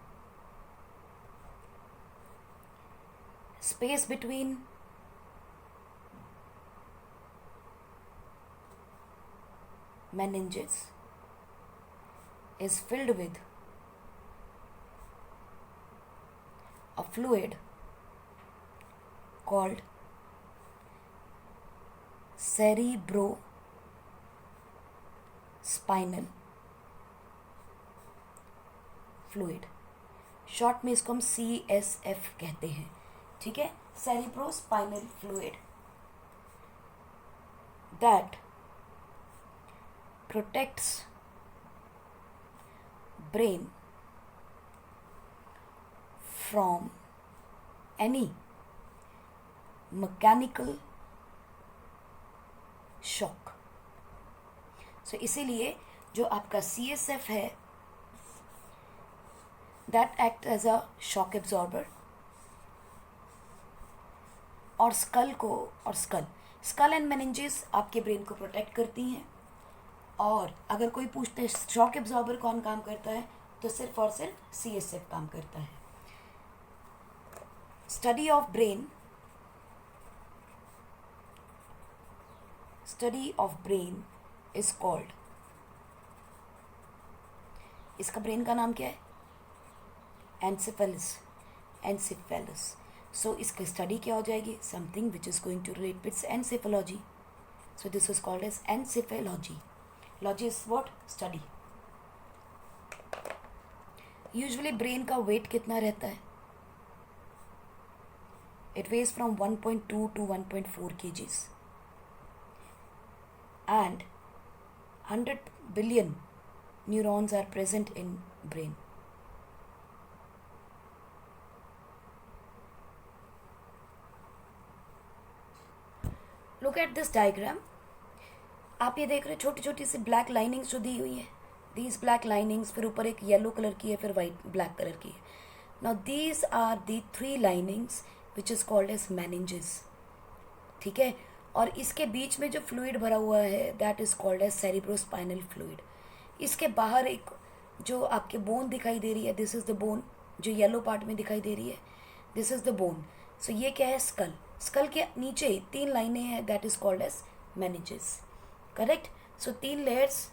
Space between meninges is filled with a fluid called cerebrospinal fluid। Short में इसको हम CSF कहते हैं, ठीक है, cerebrospinal fluid, that protects brain from any mechanical shock। सो इसीलिए जो आपका CSF है, that act as a shock absorber, और स्कल एंड मेनिंजेस आपके ब्रेन को प्रोटेक्ट करती हैं। और अगर कोई पूछते हैं शॉक एब्जॉर्बर कौन काम करता है, तो सिर्फ और सिर्फ CSF काम करता है। Study of brain is called, इसका ब्रेन का नाम क्या है, एनसेफेलस। सो इसकी स्टडी क्या हो जाएगी, something which is going to relate with encephalology. So this is called as encephalology. Logy is what, study. Usually brain का वेट कितना रहता है, it weighs from 1.2 to 1.4 kgs, and 100 billion neurons are present in brain। Look at this diagram। आप ये देख रहे हैं छोटी छोटी सी ब्लैक लाइनिंग्स जो दी हुई है, दीज ब्लैक लाइनिंग्स, फिर ऊपर एक येलो कलर की है, फिर वाइट ब्लैक कलर की है। Now these are the 3 linings which is called as meninges, ठीक है। और इसके बीच में जो फ्लूइड भरा हुआ है, that is called as cerebrospinal fluid. इसके बाहर एक जो आपके बोन दिखाई दे रही है, दिस इज द बोन, जो येलो पार्ट में दिखाई दे रही है, this is the bone. So ये क्या है, स्कल के नीचे 3 लाइनें हैं, that is called as meninges, correct. So 3 layers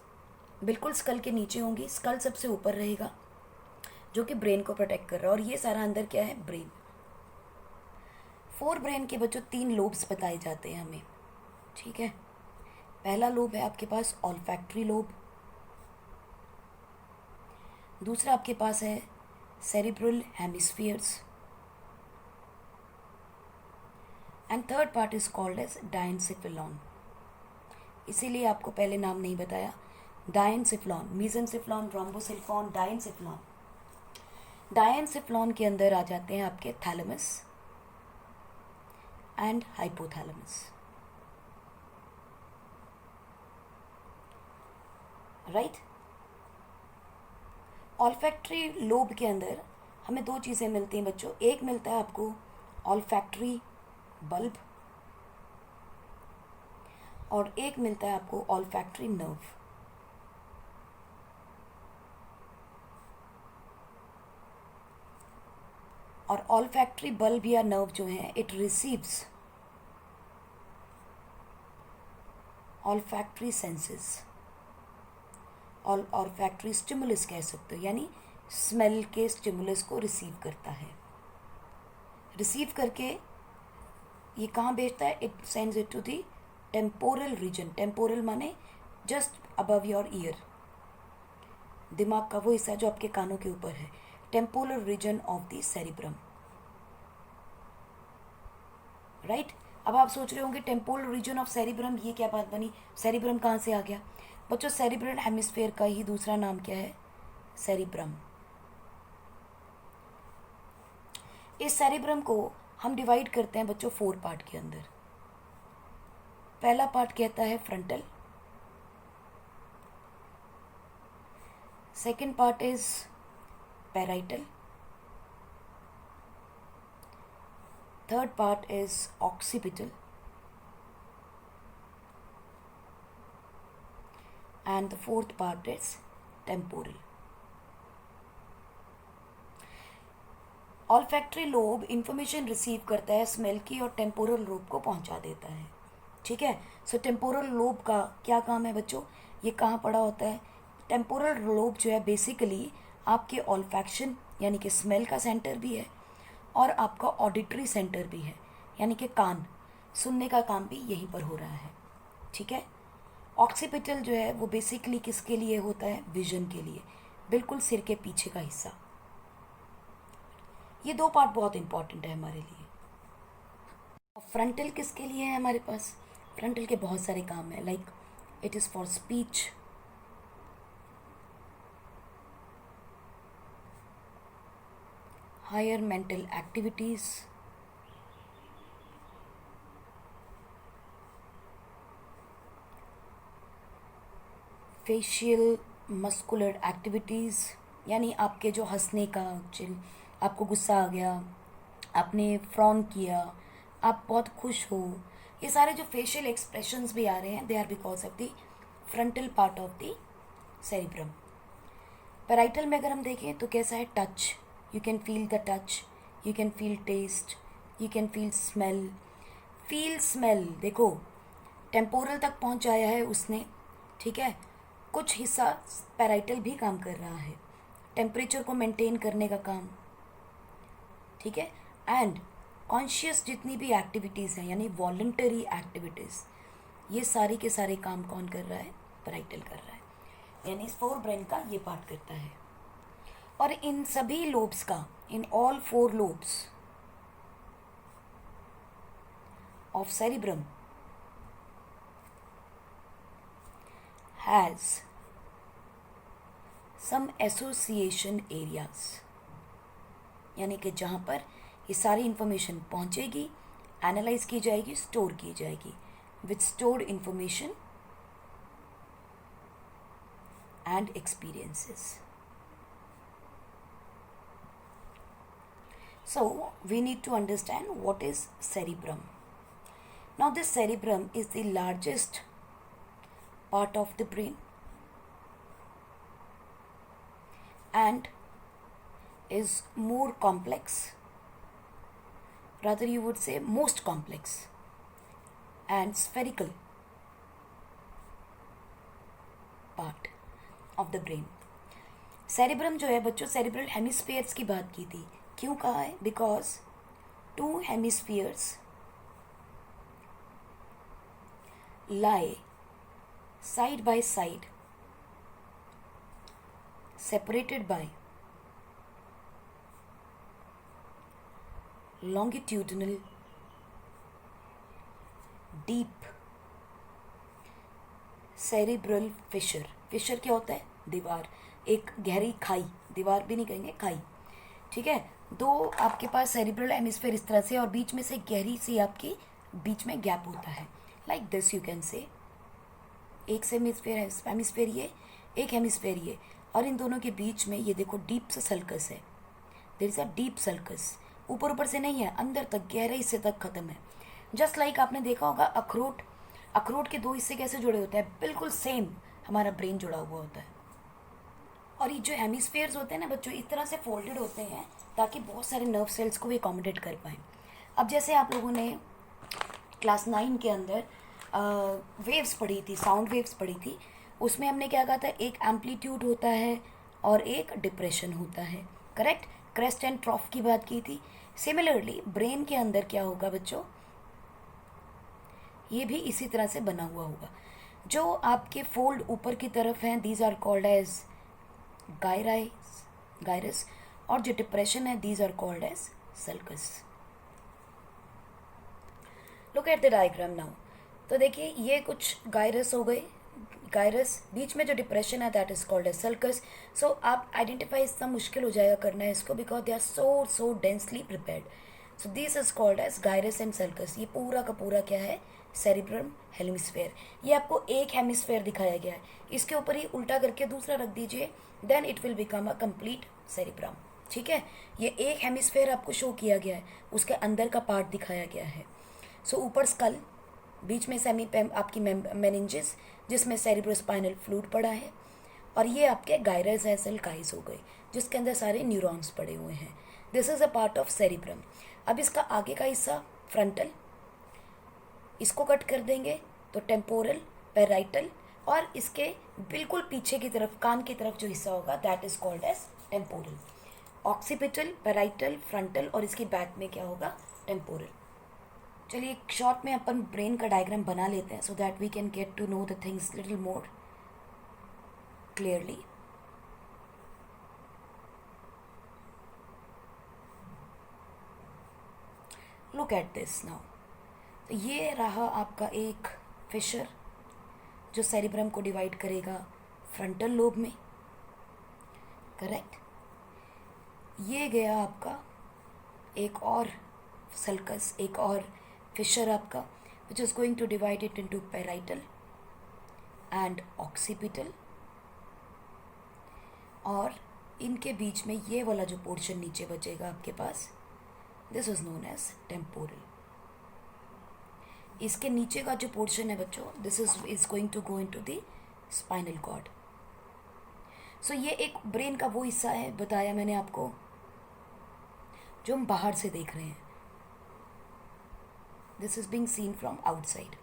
बिल्कुल स्कल के नीचे होंगी, स्कल सबसे ऊपर रहेगा जो कि ब्रेन को प्रोटेक्ट कर रहा है, और ये सारा अंदर क्या है, ब्रेन। 4 ब्रेन के बच्चों 3 लोब्स बताए जाते हैं हमें, ठीक है। पहला लोब है आपके पास ऑल्फैक्टरी लोब, दूसरा आपके पास है cerebral hemispheres, and third part is called as diencephalon. इसीलिए आपको पहले नाम नहीं बताया, diencephalon, mesencephalon, rhombencephalon, diencephalon. Diencephalon के अंदर आ जाते हैं आपके thalamus and hypothalamus, right. Olfactory lobe के अंदर हमें 2 चीज़ें मिलती हैं बच्चों, एक मिलता है आपको ऑल्फैक्टरी बल्ब, और एक मिलता है आपको ऑल्फैक्टरी नर्व। और ऑल्फैक्टरी बल्ब या नर्व जो है, इट रिसीव्स ऑल्फैक्टरी सेंसेस, और ऑल्फैक्टरी स्टिमुलस कह सकते हो, यानी स्मेल के स्टिमुलस को रिसीव करता है। रिसीव करके ये कहाँ भेजता है? It sends it to the temporal region. Temporal माने जस्ट अबव योर ईयर, दिमाग का वो हिस्सा जो आपके कानों के ऊपर है, temporal region of the cerebrum, right. अब आप सोच रहे होंगे टेम्पोरल रीजन ऑफ सेरिब्रम, ये क्या बात बनी, सेरिब्रम कहाँ से आ गया? बच्चों सेरिब्रल हेमिस्फीयर का ही दूसरा नाम क्या है? सेरिब्रम। इस सेरिब्रम को हम डिवाइड करते हैं बच्चों 4 पार्ट के अंदर। पहला पार्ट कहता है frontal, second part is parietal, third part is occipital, and the fourth part is temporal. Olfactory lobe information receive करता है स्मेल की और टेम्पोरल लोब को पहुंचा देता है, ठीक है। सो टेम्पोरल लोब का क्या काम है बच्चों? ये कहाँ पड़ा होता है? टेम्पोरल लोब जो है बेसिकली आपके ऑल्फैक्शन यानी कि स्मेल का सेंटर भी है और आपका ऑडिटरी सेंटर भी है, यानी कि कान सुनने का काम भी यहीं पर हो रहा है, ठीक है। ऑक्सीपिटल जो है वो बेसिकली किसके लिए होता है? विजन के लिए, बिल्कुल सिर के पीछे का हिस्सा। ये 2 पार्ट बहुत इंपॉर्टेंट है हमारे लिए। फ्रंटल किसके लिए है हमारे पास? फ्रंटल के बहुत सारे काम है, like it is for speech, higher mental activities, facial muscular activities, यानी आपके जो हंसने का, आपको गुस्सा आ गया, आपने फ्रॉन किया, आप बहुत खुश हो, ये सारे जो फेशियल एक्सप्रेशंस भी आ रहे हैं they are because of the frontal part of the cerebrum. Parietal में अगर हम देखें तो कैसा है? Touch, you can feel the touch, you can feel taste, you can feel smell. Feel smell देखो टेम्पोरल तक पहुंचाया है उसने, ठीक है। कुछ हिस्सा पैराइटल भी काम कर रहा है, टेम्परेचर को मेंटेन करने का काम, ठीक है। एंड कॉन्शियस जितनी भी एक्टिविटीज़ हैं यानी वॉलंटरी एक्टिविटीज़, ये सारे के सारे काम कौन कर रहा है? पैराइटल कर रहा है, यानी इस 4 ब्रेन का ये पार्ट करता है। और इन सभी लोब्स का, in all 4 lobes of cerebrum has some association areas, यानी कि जहाँ पर ये सारी इंफॉर्मेशन पहुँचेगी, एनालाइज की जाएगी, स्टोर की जाएगी, with stored information and experiences. So we need to understand what is cerebrum. Now this cerebrum is the largest part of the brain and is more complex, rather you would say most complex and spherical part of the brain. Cerebrum जो है बच्चों, cerebral hemispheres की बात की थी, क्यों कहा है? Because 2 hemispheres lie side by side, separated by longitudinal deep cerebral fissure. Fissure क्या होता है? दीवार, एक गहरी खाई, दीवार भी नहीं कहेंगे, खाई, ठीक है। 2 आपके पास सेरिब्रल हेमिस्फीयर इस तरह से और बीच में से गहरी सी आपकी बीच में गैप होता है, लाइक दिस यू कैन से। एक से हेमिस्फीयर ये, एक हेमिस्फीयर ये, और इन दोनों के बीच में ये देखो डीप सा सल्कस है, there is a deep sulcus, ऊपर ऊपर से नहीं है, अंदर तक गहरे हिस्से तक खत्म है। जस्ट लाइक आपने देखा होगा अखरोट, अखरोट के 2 हिस्से कैसे जुड़े होते हैं? बिल्कुल सेम हमारा ब्रेन जुड़ा हुआ होता है। और ये जो हेमिस्फीयर्स होते हैं ना बच्चों, इस तरह से फोल्डेड होते हैं ताकि बहुत सारे नर्व सेल्स को भी अकोमोडेट कर पाएँ। अब जैसे आप लोगों ने क्लास 9 के अंदर वेव्स पढ़ी थी, साउंड वेव्स पढ़ी थी, उसमें हमने क्या कहा था? एक एम्पलीट्यूड होता है और एक डिप्रेशन होता है, करेक्ट। क्रेस्ट एंड ट्रॉफ की बात की थी। सिमिलरली ब्रेन के अंदर क्या होगा बच्चों? ये भी इसी तरह से बना हुआ होगा। जो आपके फोल्ड ऊपर की तरफ हैं these are called as gyrus, और जो डिप्रेशन है these are called as sulcus. Look at the diagram now. तो देखिए ये कुछ गायरस हो गए, गायरस, बीच में जो डिप्रेशन है that is called as sulcus. So आप आइडेंटिफाई इतना मुश्किल हो जाएगा करना है इसको, because they are so densely prepared. So this is called as gyrus and sulcus. ये पूरा का पूरा क्या है, सेरिब्रम हेमिस्फेयर। ये आपको एक हेमिस्फेयर दिखाया गया है, इसके ऊपर ही उल्टा करके दूसरा रख दीजिए, then it will become a complete cerebrum. ठीक है, ये एक हेमिस्फेयर आपको शो किया गया है, उसके अंदर का पार्ट दिखाया गया है। सो ऊपर स्कल, बीच में सेमी आपकी मेनिंजेस जिसमें सेरिब्रोस्पाइनल फ्लूइड पड़ा है, और ये आपके गायरस है सल्काइज हो गए जिसके अंदर सारे न्यूरॉन्स पड़े हुए हैं। This is a part of cerebrum. अब इसका आगे का हिस्सा फ्रंटल, इसको कट कर देंगे तो टेम्पोरल, पेराइटल, और इसके बिल्कुल पीछे की तरफ कान की तरफ जो हिस्सा होगा that is called as temporal. Occipital, parietal, frontal, और इसकी बैक में क्या होगा, टेम्पोरल। चलिए एक शॉर्ट में अपन ब्रेन का डायग्राम बना लेते हैं so that we can get to know the things little more clearly. Look at this now. तो ये रहा आपका एक फिशर जो सेरिब्रम को डिवाइड करेगा फ्रंटल लोब में, करेक्ट। ये गया आपका एक और सल्कस, एक और फिशर आपका, which is going to divide it into parietal and occipital, और इनके बीच में ये वाला जो पोर्शन नीचे बचेगा आपके पास, this is known as temporal. इसके नीचे का जो पोर्शन है बच्चों, this is going to go into the spinal cord. So ये एक ब्रेन का वो हिस्सा है, बताया मैंने आपको, जो हम बाहर से देख रहे हैं। This is being seen from outside.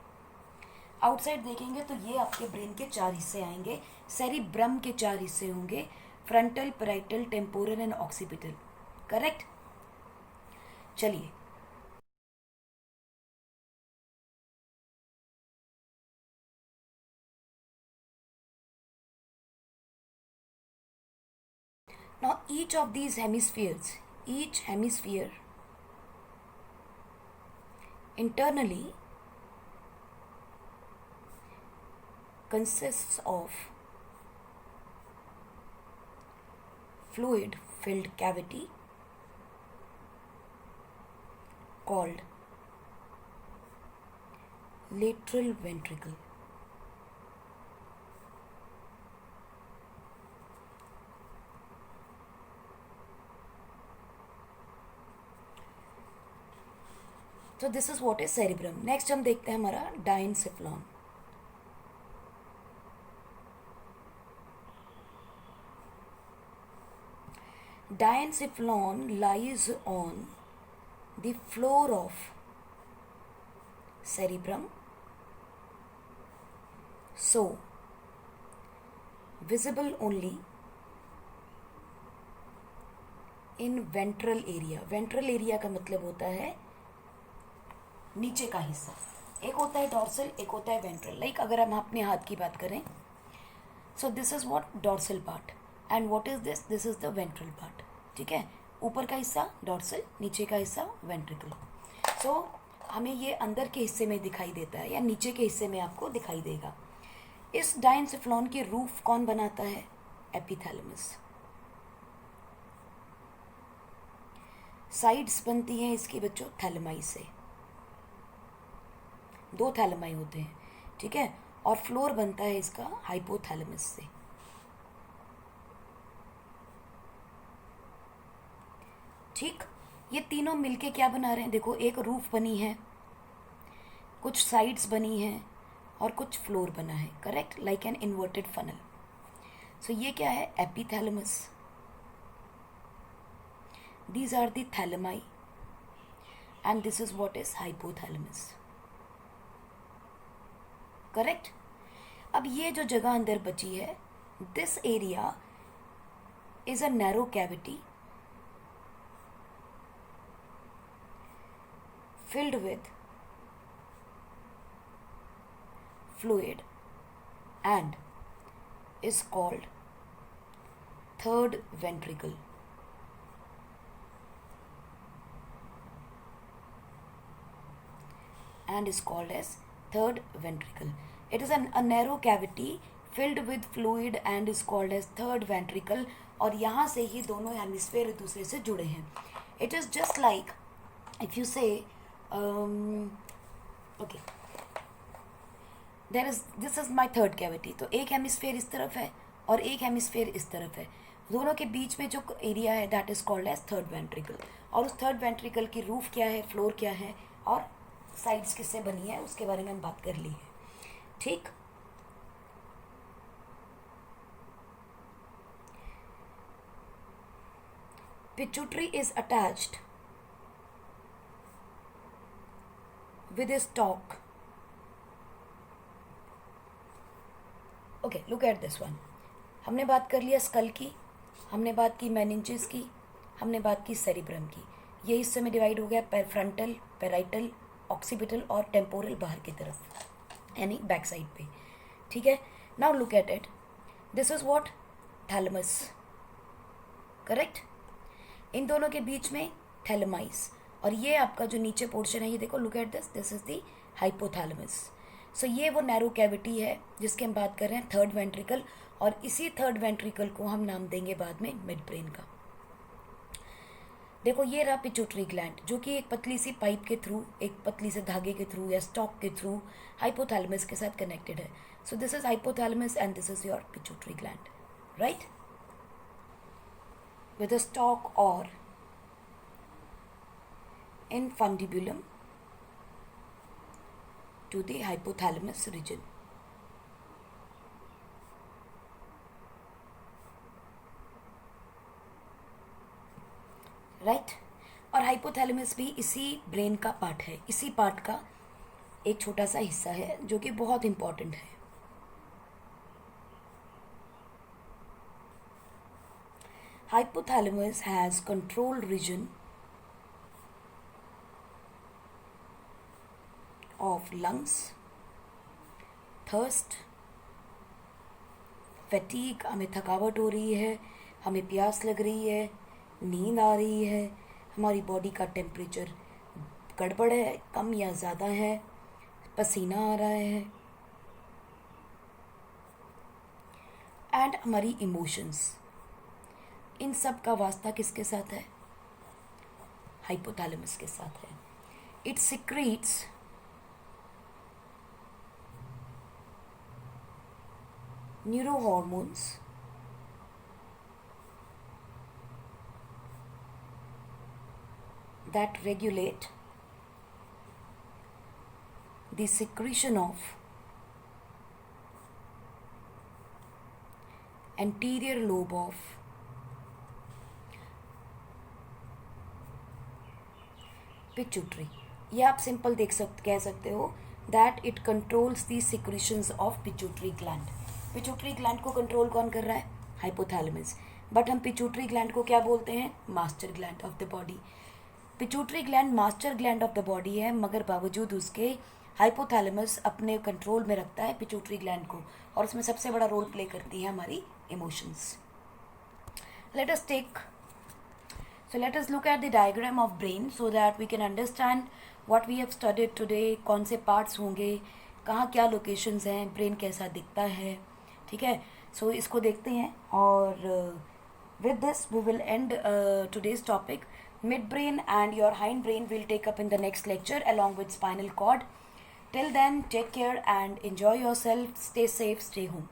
Outside देखेंगे तो ये आपके ब्रेन के 4 हिस्से आएंगे, सेरिब्रम के 4 हिस्से होंगे, frontal, parietal, temporal and occipital, correct. चलिए now each of these hemispheres, each hemisphere internally consists of fluid filled cavity called lateral ventricle. So this is what is cerebrum. Next हम देखते हैं हमारा डायनसिफ्लॉन। Diencephalon lies on the floor of cerebrum, so visible only in ventral area. Ventral area का मतलब होता है नीचे का हिस्सा। एक होता है डॉर्सल, एक होता है वेंट्रल। लाइक अगर हम अपने हाथ की बात करें, सो this is what dorsal part, and what is this, this is the ventral part. ठीक है, ऊपर का हिस्सा डॉर्सल, नीचे का हिस्सा वेंट्रिकल। सो हमें ये अंदर के हिस्से में दिखाई देता है या नीचे के हिस्से में आपको दिखाई देगा। इस डायनसिफ्लॉन की रूफ कौन बनाता है, एपिथैलेमस। साइड्स बनती हैं इसकी बच्चों थैलेमाई से, 2 थैलेमाई होते हैं, ठीक है, और फ्लोर बनता है इसका हाइपोथैलेमस से। ठीक, ये तीनों मिलके क्या बना रहे हैं, देखो एक रूफ बनी है, कुछ साइड्स बनी हैं, और कुछ फ्लोर बना है, correct, like an inverted funnel. So ये क्या है, epithalamus. These are the thalami and this is what is hypothalamus, correct. अब ये जो जगह अंदर बची है, this area is a narrow cavity filled with fluid and is called third ventricle. And is called as third ventricle. It is a narrow cavity filled with fluid and is called as third ventricle. और यहाँ से ही दोनों hemisphere एक दूसरे से जुड़े हैं. It is just like if you say okay, this is my third cavity. तो एक हेमिस्फेयर इस तरफ है और एक हेमिस्फेयर इस तरफ है. दोनों के बीच में जो एरिया है that is called as third ventricle. और उस थर्ड वेंट्रिकल की रूफ क्या है, फ्लोर क्या है और साइड्स किससे बनी है उसके बारे में हम बात कर ली है. ठीक. Pituitary is attached with A stock. Okay, look at this one. हमने बात कर लिया स्कल की, हमने बात की मेनिंजेस की, हमने बात की सेरिब्रम की. ये हिस्से में डिवाइड हो गया फ्रंटल, पेराइटल, ऑक्सीपिटल और टेम्पोरल बाहर की तरफ, यानी बैक साइड पे. ठीक है. Now look at it. This is what, thalamus. Correct. इन दोनों के बीच में थैलेमाइस. और ये आपका जो नीचे पोर्शन है ये देखो, look at this is the hypothalamus. So ये वो नैरो कैविटी है जिसकी हम बात कर रहे हैं, थर्ड वेंट्रिकल. और इसी थर्ड वेंट्रिकल को हम नाम देंगे बाद में मिड ब्रेन का. देखो ये रहा पिट्यूटरी ग्लैंड जो कि एक पतली सी पाइप के थ्रू, एक पतली से धागे के थ्रू या स्टॉक के थ्रू हाइपोथैलेमस के साथ कनेक्टेड है. सो this is hypothalamus and this is your pituitary gland, right, with a stalk or infundibulum to the hypothalamus region. Right. और हाइपोथैलेमस भी इसी ब्रेन का पार्ट है, इसी पार्ट का एक छोटा सा हिस्सा है जो कि बहुत इंपॉर्टेंट है. Hypothalamus has control region of lungs, thirst, fatigue, हमें थकावट हो रही है, हमें प्यास लग रही है, नींद आ रही है, हमारी बॉडी का टेम्परेचर गड़बड़ है, कम या ज़्यादा है, पसीना आ रहा है, एंड हमारी इमोशंस. इन सब का वास्ता किसके साथ है, हाइपोथैलेमस के साथ है. It secretes neurohormones that regulate the secretion of anterior lobe of pituitary. ये आप सिंपल कह सकते हो that it controls the secretions of pituitary gland. Pituitary gland को कंट्रोल कौन कर रहा है, हाइपोथैलेमस. बट हम पिट्यूटरी ग्लैंड को क्या बोलते हैं, master gland of the body. Pituitary gland master gland of the body है, मगर बावजूद उसके हाइपोथैलेमस अपने कंट्रोल में रखता है पिट्यूटरी ग्लैंड को, और उसमें सबसे बड़ा रोल प्ले करती है हमारी emotions. Let us look at the diagram of brain so that we can understand what we have studied today. कौन से parts होंगे, कहाँ क्या locations हैं, brain कैसा दिखता है. ठीक है. So इसको देखते हैं और with this we will end today's topic. Midbrain and your hindbrain will take up in the next lecture along with spinal cord. Till then, take care and enjoy yourself. Stay safe, stay home.